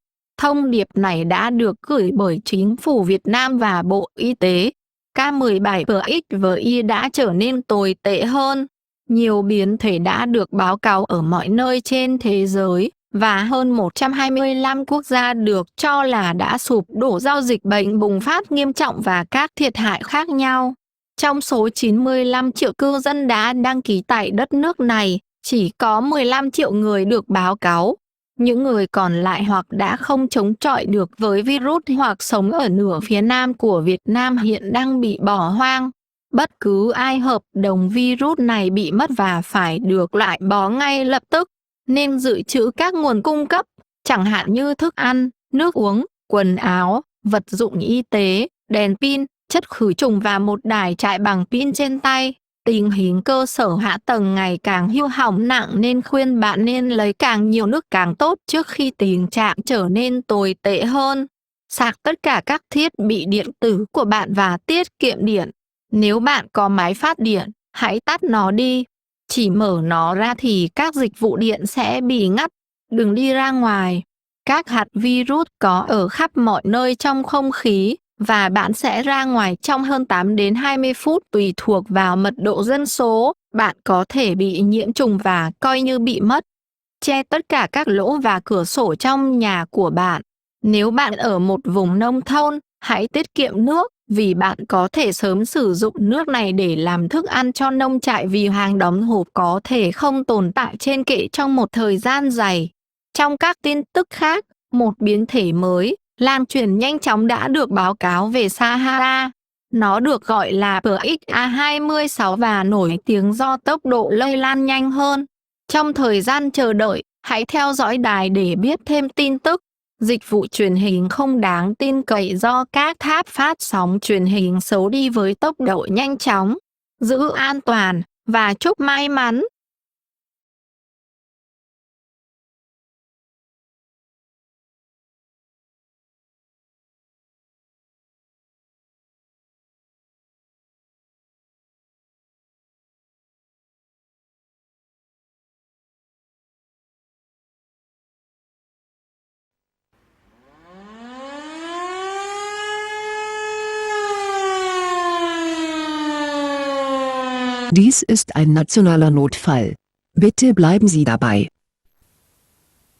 Thông điệp này đã được gửi bởi chính phủ Việt Nam và Bộ Y tế. K17PXVI đã trở nên tồi tệ hơn. Nhiều biến thể đã được báo cáo ở mọi nơi trên thế giới, và hơn 125 quốc gia được cho là đã sụp đổ do dịch bệnh bùng phát nghiêm trọng và các thiệt hại khác nhau. Trong số 95 triệu cư dân đã đăng ký tại đất nước này, chỉ có 15 triệu người được báo cáo. Những người còn lại hoặc đã không chống chọi được với virus hoặc sống ở nửa phía nam của Việt Nam hiện đang bị bỏ hoang. Bất cứ ai hợp đồng virus này bị mất và phải được loại bỏ ngay lập tức, nên dự trữ các nguồn cung cấp, chẳng hạn như thức ăn, nước uống, quần áo, vật dụng y tế, đèn pin, chất khử trùng và một đài chạy bằng pin trên tay. Tình hình cơ sở hạ tầng ngày càng hư hỏng nặng nên khuyên bạn nên lấy càng nhiều nước càng tốt trước khi tình trạng trở nên tồi tệ hơn. Sạc tất cả các thiết bị điện tử của bạn và tiết kiệm điện. Nếu bạn có máy phát điện, hãy tắt nó đi. Chỉ mở nó ra thì các dịch vụ điện sẽ bị ngắt. Đừng đi ra ngoài. Các hạt virus có ở khắp mọi nơi trong không khí, và bạn sẽ ra ngoài trong hơn 8 đến 20 phút tùy thuộc vào mật độ dân số. Bạn có thể bị nhiễm trùng và coi như bị mất. Che tất cả các lỗ và cửa sổ trong nhà của bạn. Nếu bạn ở một vùng nông thôn, hãy tiết kiệm nước, vì bạn có thể sớm sử dụng nước này để làm thức ăn cho nông trại vì hàng đóng hộp có thể không tồn tại trên kệ trong một thời gian dài. Trong các tin tức khác, một biến thể mới, lan truyền nhanh chóng đã được báo cáo về Sahara. Nó được gọi là PXA26 và nổi tiếng do tốc độ lây lan nhanh hơn. Trong thời gian chờ đợi, hãy theo dõi đài để biết thêm tin tức. Dịch vụ truyền hình không đáng tin cậy do các tháp phát sóng truyền hình xấu đi với tốc độ nhanh chóng. Giữ an toàn và chúc may mắn! Dies ist ein nationaler Notfall. Bitte bleiben Sie dabei.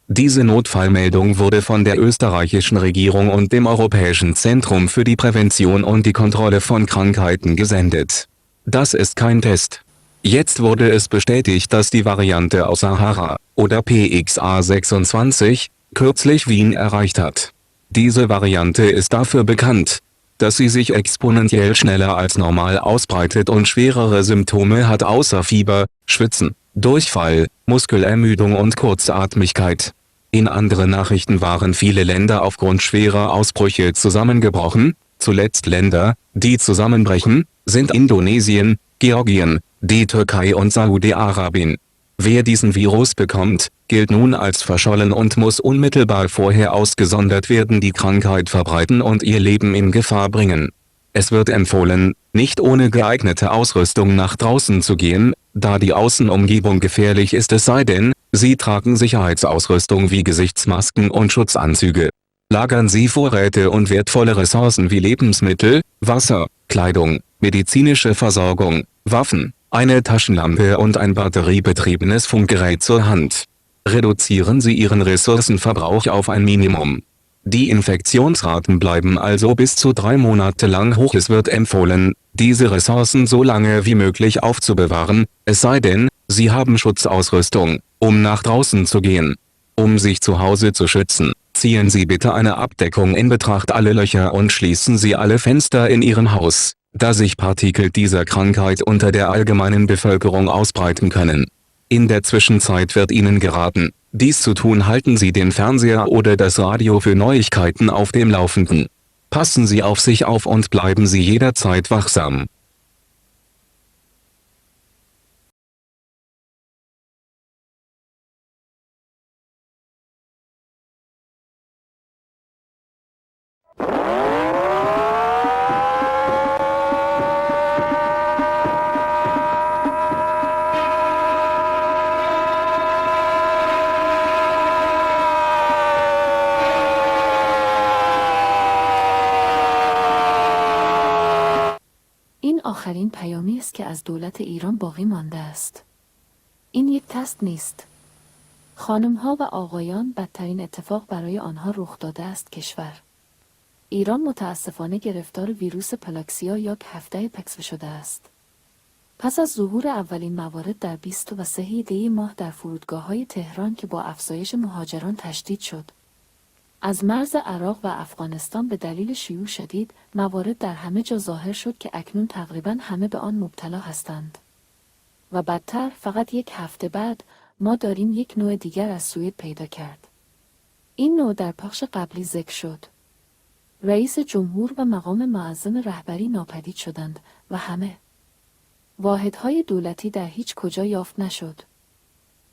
Diese Notfallmeldung wurde von der österreichischen Regierung und dem Europäischen Zentrum für die Prävention und die Kontrolle von Krankheiten gesendet. Das ist kein Test. Jetzt wurde es bestätigt, dass die Variante aus Sahara, oder PXA26, kürzlich Wien erreicht hat. Diese Variante ist dafür bekannt, dass sie sich exponentiell schneller als normal ausbreitet und schwerere Symptome hat außer Fieber, Schwitzen, Durchfall, Muskelermüdung und Kurzatmigkeit. In anderen Nachrichten waren viele Länder aufgrund schwerer Ausbrüche zusammengebrochen. Zuletzt Länder, die zusammenbrechen, sind Indonesien, Georgien, die Türkei und Saudi-Arabien. Wer diesen Virus bekommt, gilt nun als verschollen und muss unmittelbar vorher ausgesondert werden, die Krankheit verbreiten und ihr Leben in Gefahr bringen. Es wird empfohlen, nicht ohne geeignete Ausrüstung nach draußen zu gehen, da die Außenumgebung gefährlich ist, es sei denn, Sie tragen Sicherheitsausrüstung wie Gesichtsmasken und Schutzanzüge. Lagern Sie Vorräte und wertvolle Ressourcen wie Lebensmittel, Wasser, Kleidung, medizinische Versorgung, Waffen, eine Taschenlampe und ein batteriebetriebenes Funkgerät zur Hand. Reduzieren Sie Ihren Ressourcenverbrauch auf ein Minimum. Die Infektionsraten bleiben also bis zu 3 Monate lang hoch. Es wird empfohlen, diese Ressourcen so lange wie möglich aufzubewahren, es sei denn, Sie haben Schutzausrüstung, um nach draußen zu gehen. Um sich zu Hause zu schützen, ziehen Sie bitte eine Abdeckung in Betracht, alle Löcher, und schließen Sie alle Fenster in Ihrem Haus, da sich Partikel dieser Krankheit unter der allgemeinen Bevölkerung ausbreiten können. In der Zwischenzeit wird Ihnen geraten, dies zu tun. Halten Sie den Fernseher oder das Radio für Neuigkeiten auf dem Laufenden. Passen Sie auf sich auf und bleiben Sie jederzeit wachsam. آخرین پیامی است که از دولت ایران باقی مانده است. این یک تست نیست. خانم‌ها و آقایان، بدترین اتفاق برای آنها رخ داده است کشور. ایران متاسفانه گرفتار ویروس پلاکسیا یا هفته پکسو شده است. پس از ظهور اولین موارد در 23 دی ماه در فرودگاه‌های تهران که با افزایش مهاجران تشدید شد. از مرز عراق و افغانستان به دلیل شیوع شدید، موارد در همه جا ظاهر شد که اکنون تقریباً همه به آن مبتلا هستند. و بدتر، فقط یک هفته بعد، ما داریم یک نوع دیگر از سوئد پیدا کرد. این نوع در پخش قبلی ذکر شد. رئیس جمهور و مقام معظم رهبری ناپدید شدند و همه واحدهای دولتی در هیچ کجا یافت نشد.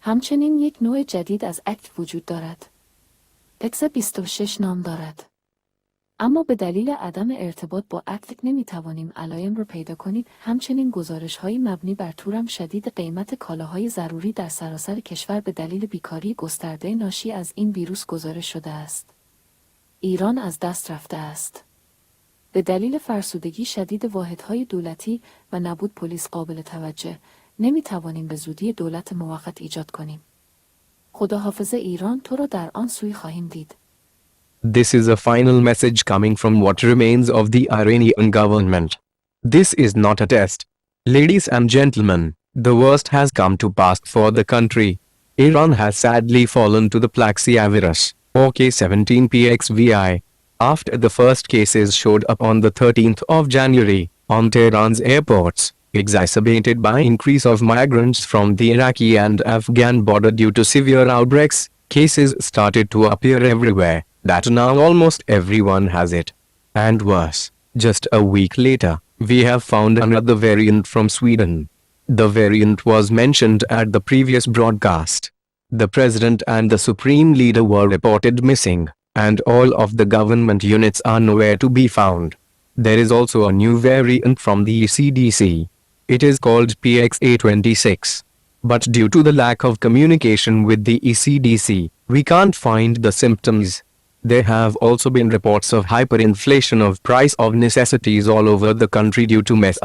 همچنین یک نوع جدید از اکت وجود دارد. اکس 26 نام دارد. اما به دلیل عدم ارتباط با اکت نمی توانیم علائم را پیدا کنیم. همچنین گزارش‌های مبنی بر تورم شدید قیمت کالاهای ضروری در سراسر کشور به دلیل بیکاری گسترده ناشی از این ویروس گزارش شده است. ایران از دست رفته است. به دلیل فرسودگی شدید واحدهای دولتی و نبود پلیس قابل توجه، نمی توانیم به زودی دولت موقت ایجاد کنیم. خداحافظ ایران، تو را در آن سوی خواهیم دید. This is a final message coming from what remains of the Iranian government. This is not a test. Ladies and gentlemen, the worst has come to pass for the country. Iran has sadly fallen to the plaxiavirus, or K17PXVI, after the first cases showed up on the 13th of January, on Tehran's airports, exacerbated by increase of migrants from the Iraqi and Afghan border due to severe outbreaks. Cases started to appear everywhere, that now almost everyone has it. And worse, just a week later, we have found another variant from Sweden. The variant was mentioned at the previous broadcast. The president and the supreme leader were reported missing, and all of the government units are nowhere to be found. There is also a new variant from the ECDC. It is called PXA26. But due to the lack of communication with the ECDC, we can't find the symptoms. There have also been reports of hyperinflation of price of necessities all over the country due to mess.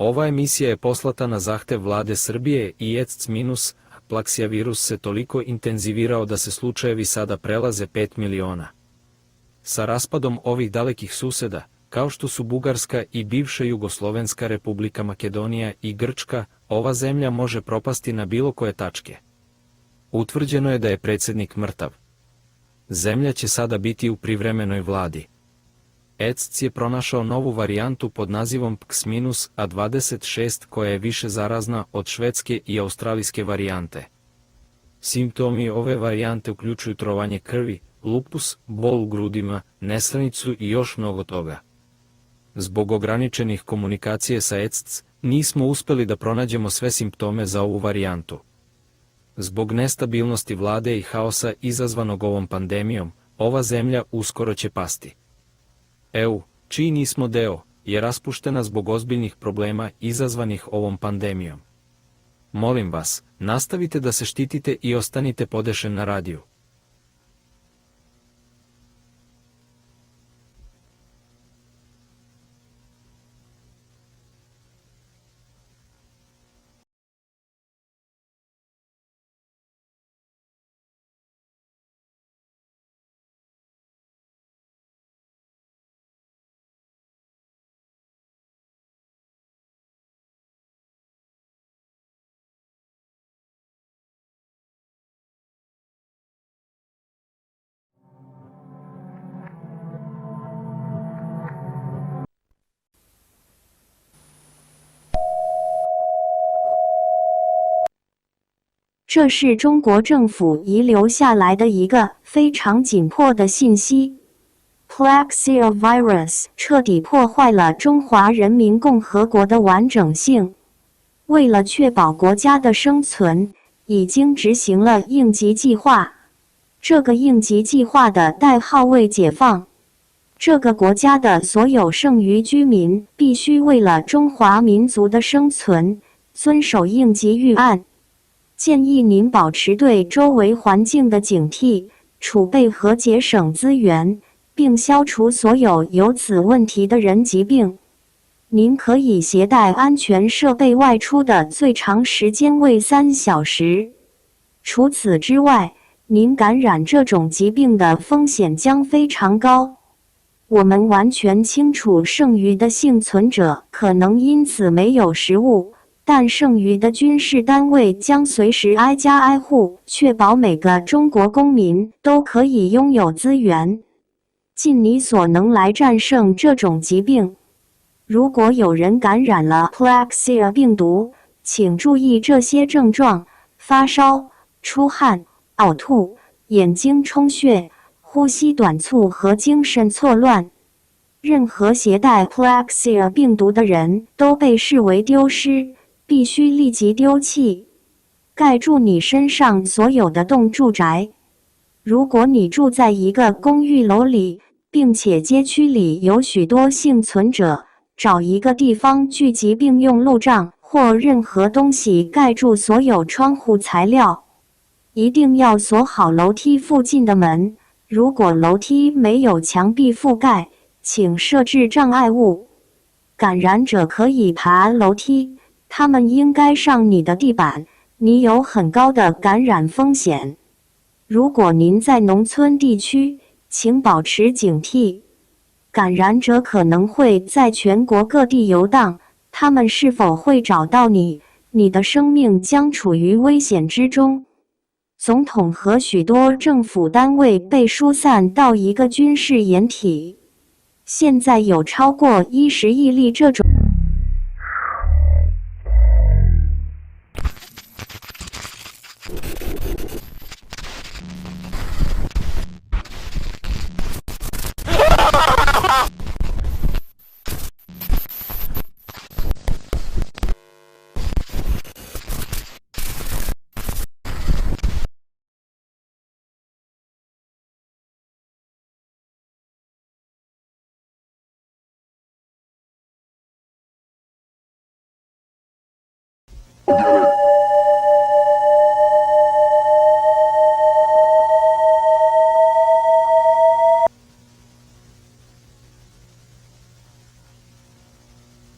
Ova emisija je poslata na zahtev vlade Srbije i ECC- plaksiavirus se toliko intenzivirao da se slučajevi sada prelaze 5 miliona. Sa raspadom ovih dalekih suseda, kao što su Bugarska i bivša Jugoslovenska republika Makedonija i Grčka, ova zemlja može propasti na bilo koje tačke. Utvrđeno je da je predsjednik mrtav. Zemlja će sada biti u privremenoj vladi. ECC je pronašao novu varijantu pod nazivom PX-A26 koja je više zarazna od švedske i australijske varijante. Simptomi ove varijante uključuju trovanje krvi, lupus, bol u grudima, nesanicu i još mnogo toga. Zbog ograničenih komunikacije sa ECC, nismo uspeli da pronađemo sve simptome za ovu varijantu. Zbog nestabilnosti vlade i haosa izazvanog ovom pandemijom, ova zemlja uskoro će pasti. EU, čiji nismo deo, je raspuštena zbog ozbiljnih problema izazvanih ovom pandemijom. Molim vas, nastavite da se štitite i ostanite podešen na radiju. 这是中国政府遗留下来的一个非常紧迫的信息。plaxiavirus 彻底破坏了中华人民共和国的完整性。为了确保国家的生存，已经执行了应急计划。这个应急计划的代号为解放。这个国家的所有剩余居民必须为了中华民族的生存，遵守应急预案。建议您保持对周围环境的警惕，储备和节省资源，并消除所有有此问题的人疾病。您可以携带安全设备外出的最长时间为3小时。除此之外，您感染这种疾病的风险将非常高。我们完全清楚剩余的幸存者可能因此没有食物，但剩余的军事单位将随时挨家挨户确保每个中国公民都可以拥有资源。尽你所能来战胜这种疾病。如果有人感染了 plaxia 病毒，请注意这些症状：发烧、出汗、呕吐、眼睛充血、呼吸短促和精神错乱。任何携带 plaxia 病毒的人都被视为丢失，必须立即丢弃。盖住你身上所有的栋住宅。如果你住在一个公寓楼里，并且街区里有许多幸存者，找一个地方聚集并用路障或任何东西盖住所有窗户材料。一定要锁好楼梯附近的门。如果楼梯没有墙壁覆盖，请设置障碍物。感染者可以爬楼梯，他们应该上你的地板，你有很高的感染风险。如果您在农村地区，请保持警惕。感染者可能会在全国各地游荡，他们是否会找到你？你的生命将处于危险之中。总统和许多政府单位被疏散到一个军事掩体。现在有超过10亿例这种。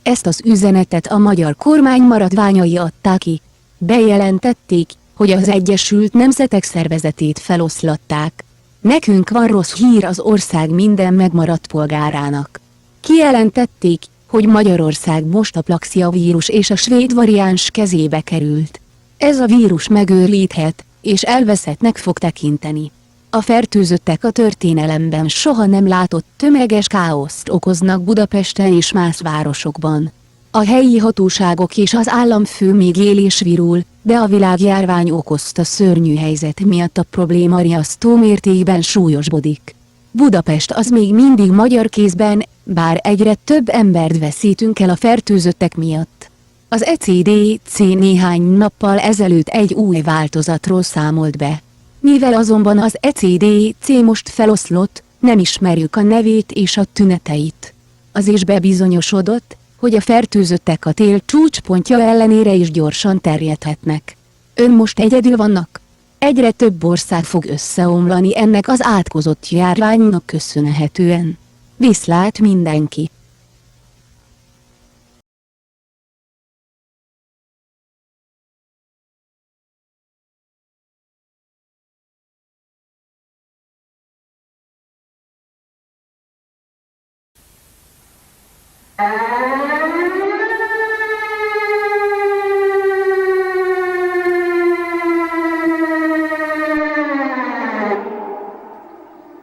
Ezt az üzenetet a magyar kormány maradványai adták ki. Bejelentették, hogy az Egyesült Nemzetek Szervezetét feloszlatták. Nekünk van rossz hír az ország minden megmaradt polgárának. Kijelentették, hogy Magyarország most a plaxiavírus és a svéd variáns kezébe került. Ez a vírus megőrlíthet, és elveszettnek fog tekinteni. A fertőzöttek a történelemben soha nem látott tömeges káoszt okoznak Budapesten és más városokban. A helyi hatóságok és az államfő még él és virul, de a világjárvány okozta szörnyű helyzet miatt a probléma riasztó mértékben súlyosbodik. Budapest az még mindig magyar kézben, bár egyre több embert veszítünk el a fertőzöttek miatt. Az ECDC néhány nappal ezelőtt egy új változatról számolt be. Mivel azonban az ECDC most feloszlott, nem ismerjük a nevét és a tüneteit. Az is bebizonyosodott, hogy a fertőzöttek a tél csúcspontja ellenére is gyorsan terjedhetnek. Ön most egyedül vannak? Egyre több ország fog összeomlani ennek az átkozott járványnak köszönhetően. Viszlát mindenki!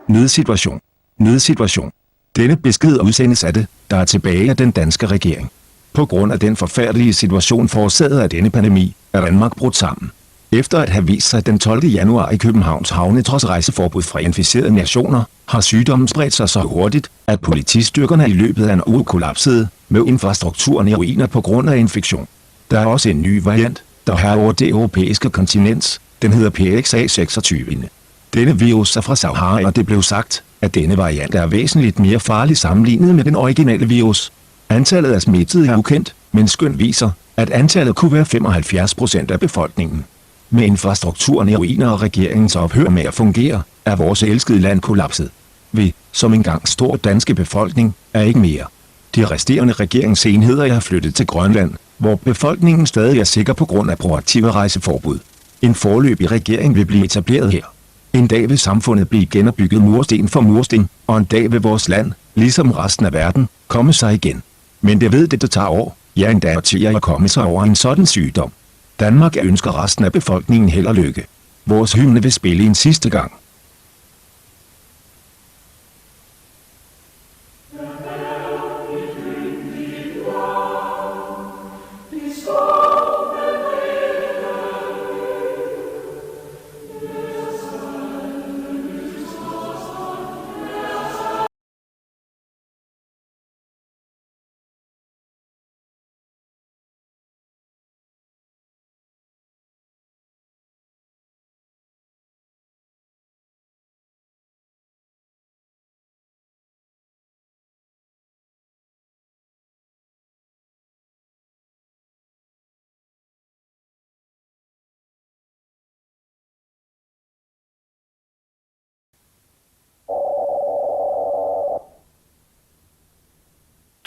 Nødsituation. Nødsituation. Denne besked udsendes af det, der er tilbage af den danske regering. På grund af den forfærdelige situation forårsaget af denne pandemi, er Danmark brudt sammen. Efter at have vist sig den 12. januar i Københavns Havne trods rejseforbud fra inficerede nationer, har sygdommen spredt sig så hurtigt, at politistyrkerne i løbet af en uge kollapsede, med infrastrukturen i ruiner på grund af infektion. Der er også en ny variant, der har over det europæiske kontinent. Den hedder PXA26. Denne virus er fra Sahara, og det blev sagt, at denne variant er væsentligt mere farlig sammenlignet med den originale virus. Antallet af smittede er ukendt, men skøn viser, at antallet kunne være 75% af befolkningen. Med infrastrukturen i ruiner og regeringens ophør med at fungere, er vores elskede land kollapset. Vi, som engang stor danske befolkning, er ikke mere. De resterende regeringsenheder er flyttet til Grønland, hvor befolkningen stadig er sikker på grund af proaktive rejseforbud. En foreløbig regering vil blive etableret her. En dag vil samfundet blive genopbygget mursten for mursten, og en dag vil vores land, ligesom resten af verden, komme sig igen. Men det ved det tager år, ja endda årtier at komme sig over en sådan sygdom. Danmark ønsker resten af befolkningen held og lykke. Vores hymne vil spille en sidste gang.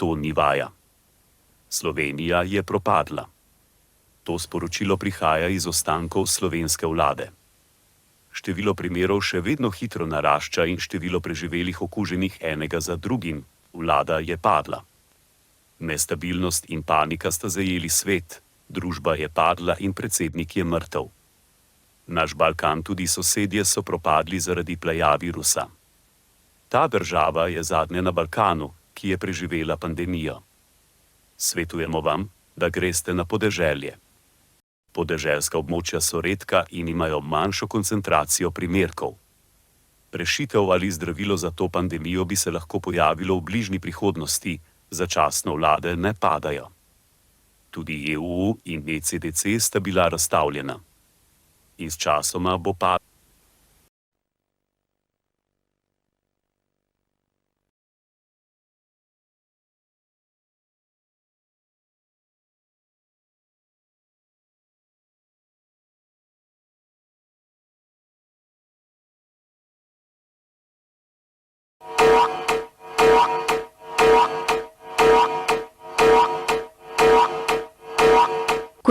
To ni vaja. Slovenija je propadla. To sporočilo prihaja iz ostankov slovenske vlade. Število primerov še vedno hitro narašča in število preživelih okuženih enega za drugim. Vlada je padla. Nestabilnost in panika sta zajeli svet, družba je padla in predsednik je mrtev. Naš Balkan, tudi sosedje, so propadli zaradi plagiavirusa. Ta država je zadnja na Balkanu, ki je preživela pandemijo. Svetujemo vam, da greste na podeželje. Podeželska območja so redka in imajo manjšo koncentracijo primerkov. Rešitev ali zdravilo za to pandemijo bi se lahko pojavilo v bližnji prihodnosti, začasno vlade ne padajo. Tudi EU in ECDC sta bila razstavljena. Izčasoma bo padla.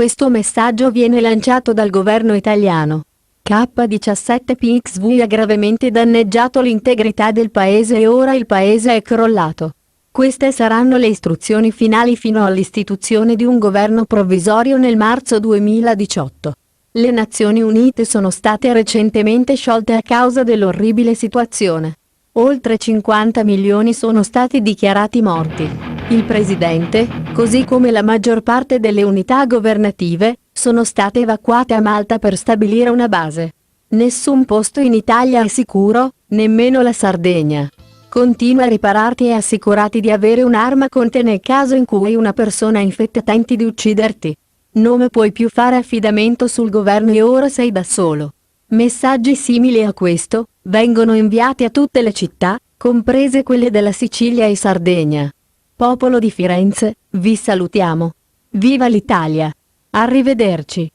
Questo messaggio viene lanciato dal governo italiano. K17PXV ha gravemente danneggiato l'integrità del paese e ora il paese è crollato. Queste saranno le istruzioni finali fino all'istituzione di un governo provvisorio nel marzo 2018. Le Nazioni Unite sono state recentemente sciolte a causa dell'orribile situazione. Oltre 50 milioni sono stati dichiarati morti. Il presidente, così come la maggior parte delle unità governative, sono state evacuate a Malta per stabilire una base. Nessun posto in Italia è sicuro, nemmeno la Sardegna. Continua a ripararti e assicurati di avere un'arma con te nel caso in cui una persona infetta tenti di ucciderti. Non puoi più fare affidamento sul governo e ora sei da solo. Messaggi simili a questo vengono inviati a tutte le città, comprese quelle della Sicilia e Sardegna. Popolo di Firenze, vi salutiamo. Viva l'Italia! Arrivederci!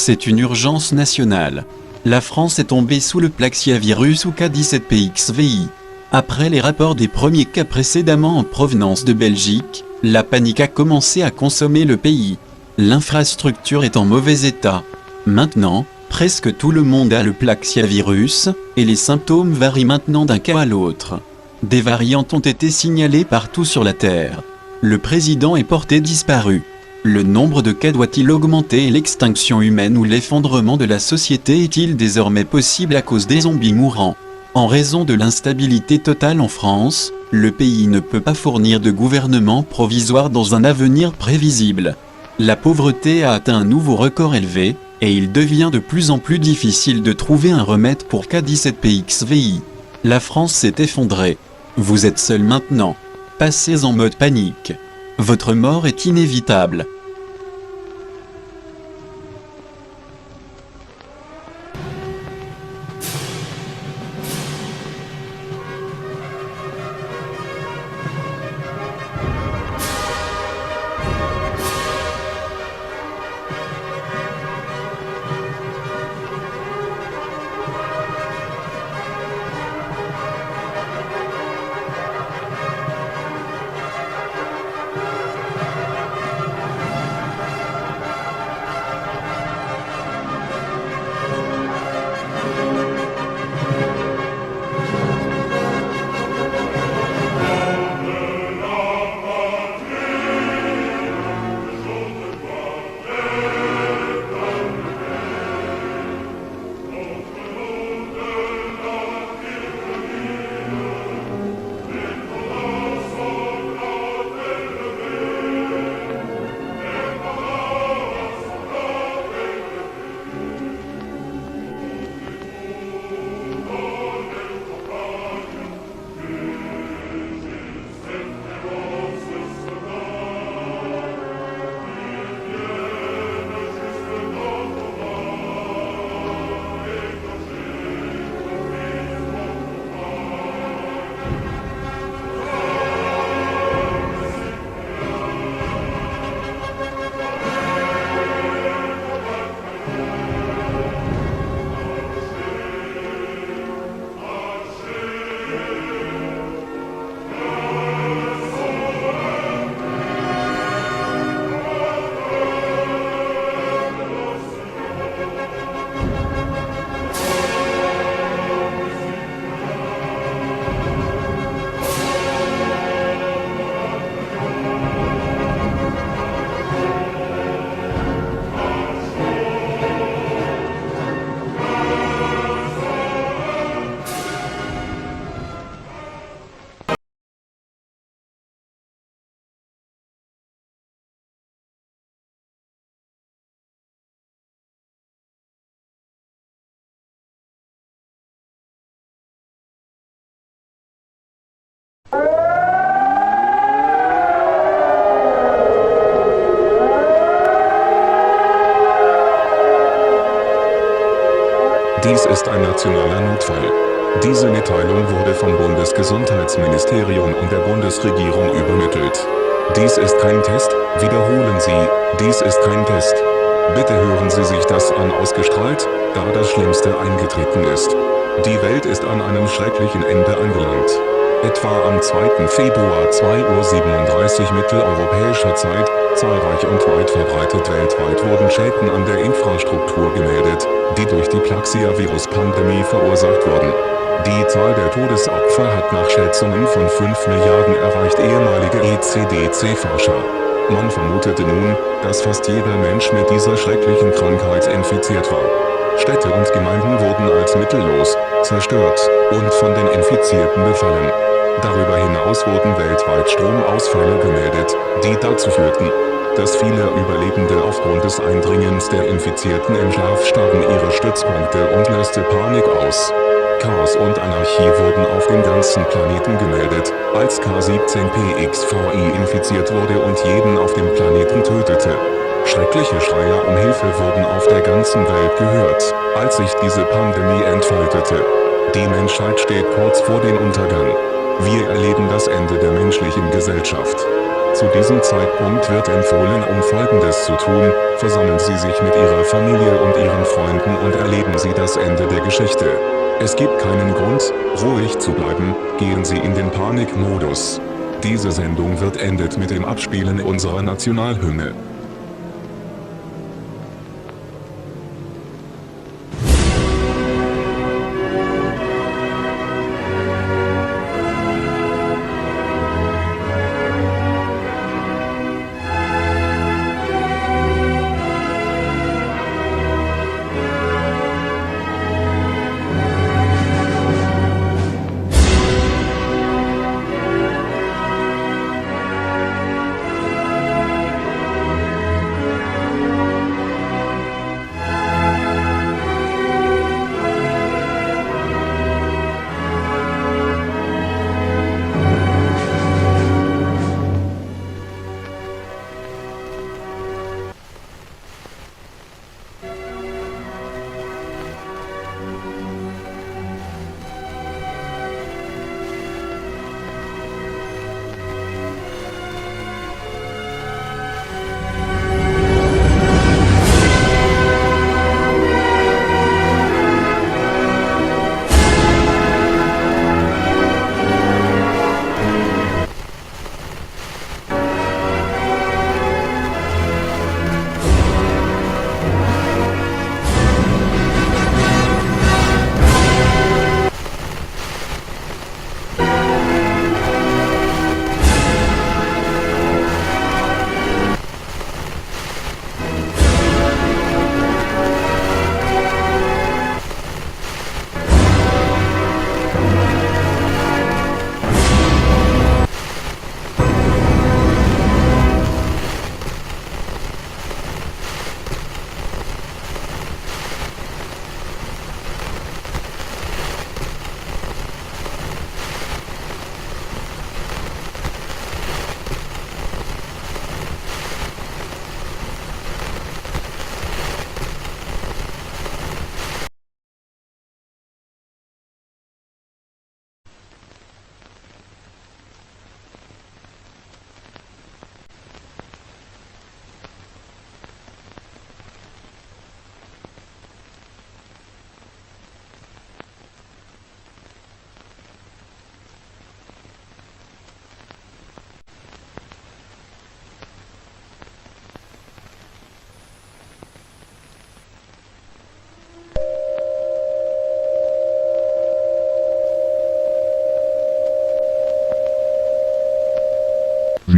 C'est une urgence nationale. La France est tombée sous le plaxiavirus ou K17PXVI. Après les rapports des premiers cas précédemment en provenance de Belgique, la panique a commencé à consommer le pays. L'infrastructure est en mauvais état. Maintenant, presque tout le monde a le plaxiavirus, et les symptômes varient maintenant d'un cas à l'autre. Des variantes ont été signalées partout sur la Terre. Le président est porté disparu. Le nombre de cas doit-il augmenter et l'extinction humaine ou l'effondrement de la société est-il désormais possible à cause des zombies mourants? En raison de l'instabilité totale en France, le pays ne peut pas fournir de gouvernement provisoire dans un avenir prévisible. La pauvreté a atteint un nouveau record élevé, et il devient de plus en plus difficile de trouver un remède pour K17PXVI. La France s'est effondrée. Vous êtes seul maintenant. Passez en mode panique. Votre mort est inévitable. Dies ist ein nationaler Notfall. Diese Mitteilung wurde vom Bundesgesundheitsministerium und der Bundesregierung übermittelt. Dies ist kein Test, wiederholen Sie, dies ist kein Test. Bitte hören Sie sich das an, ausgestrahlt, da das Schlimmste eingetreten ist. Die Welt ist an einem schrecklichen Ende angelangt. Etwa am 2. Februar 2:37 Uhr mitteleuropäischer Zeit, zahlreich und weit verbreitet weltweit wurden Schäden an der Infrastruktur gemeldet, die durch die Plaxiavirus-Pandemie verursacht wurden. Die Zahl der Todesopfer hat nach Schätzungen von 5 Milliarden erreicht, ehemalige ECDC-Forscher. Man vermutete nun, dass fast jeder Mensch mit dieser schrecklichen Krankheit infiziert war. Städte und Gemeinden wurden als mittellos, zerstört und von den Infizierten befallen. Darüber hinaus wurden weltweit Stromausfälle gemeldet, die dazu führten, dass viele Überlebende aufgrund des Eindringens der Infizierten in Schlaf starben ihre Stützpunkte und löste Panik aus. Chaos und Anarchie wurden auf dem ganzen Planeten gemeldet, als K17PXVI infiziert wurde und jeden auf dem Planeten tötete. Schreckliche Schreie um Hilfe wurden auf der ganzen Welt gehört, als sich diese Pandemie entfaltete. Die Menschheit steht kurz vor dem Untergang. Wir erleben das Ende der menschlichen Gesellschaft. Zu diesem Zeitpunkt wird empfohlen, um Folgendes zu tun: Versammeln Sie sich mit Ihrer Familie und Ihren Freunden und erleben Sie das Ende der Geschichte. Es gibt keinen Grund, ruhig zu bleiben, gehen Sie in den Panikmodus. Diese Sendung wird endet mit dem Abspielen unserer Nationalhymne.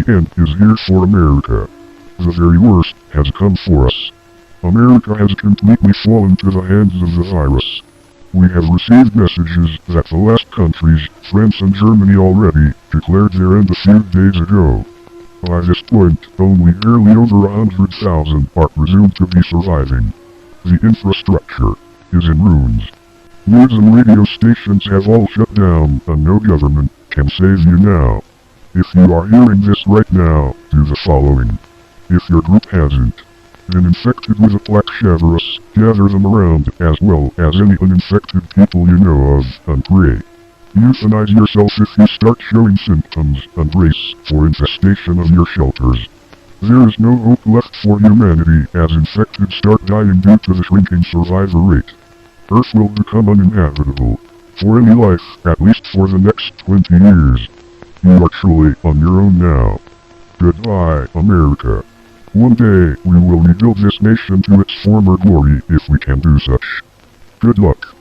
end is here for America. The very worst has come for us. America has completely fallen to the hands of the virus. We have received messages that the last countries, France and Germany already, declared their end a few days ago. By this point, only barely over 100,000 are presumed to be surviving. The infrastructure is in ruins. News and radio stations have all shut down, and no government can save you now. If you are hearing this right now, do the following. If your group hasn't been infected with a plaxiavirus, gather them around as well as any uninfected people you know of, and pray. Euthanize yourself if you start showing symptoms, and brace for infestation of your shelters. There is no hope left for humanity as infected start dying due to the shrinking survivor rate. Earth will become uninhabitable for any life, at least for the next 20 years. You are truly on your own now. Goodbye, America. One day, we will rebuild this nation to its former glory if we can do such. Good luck.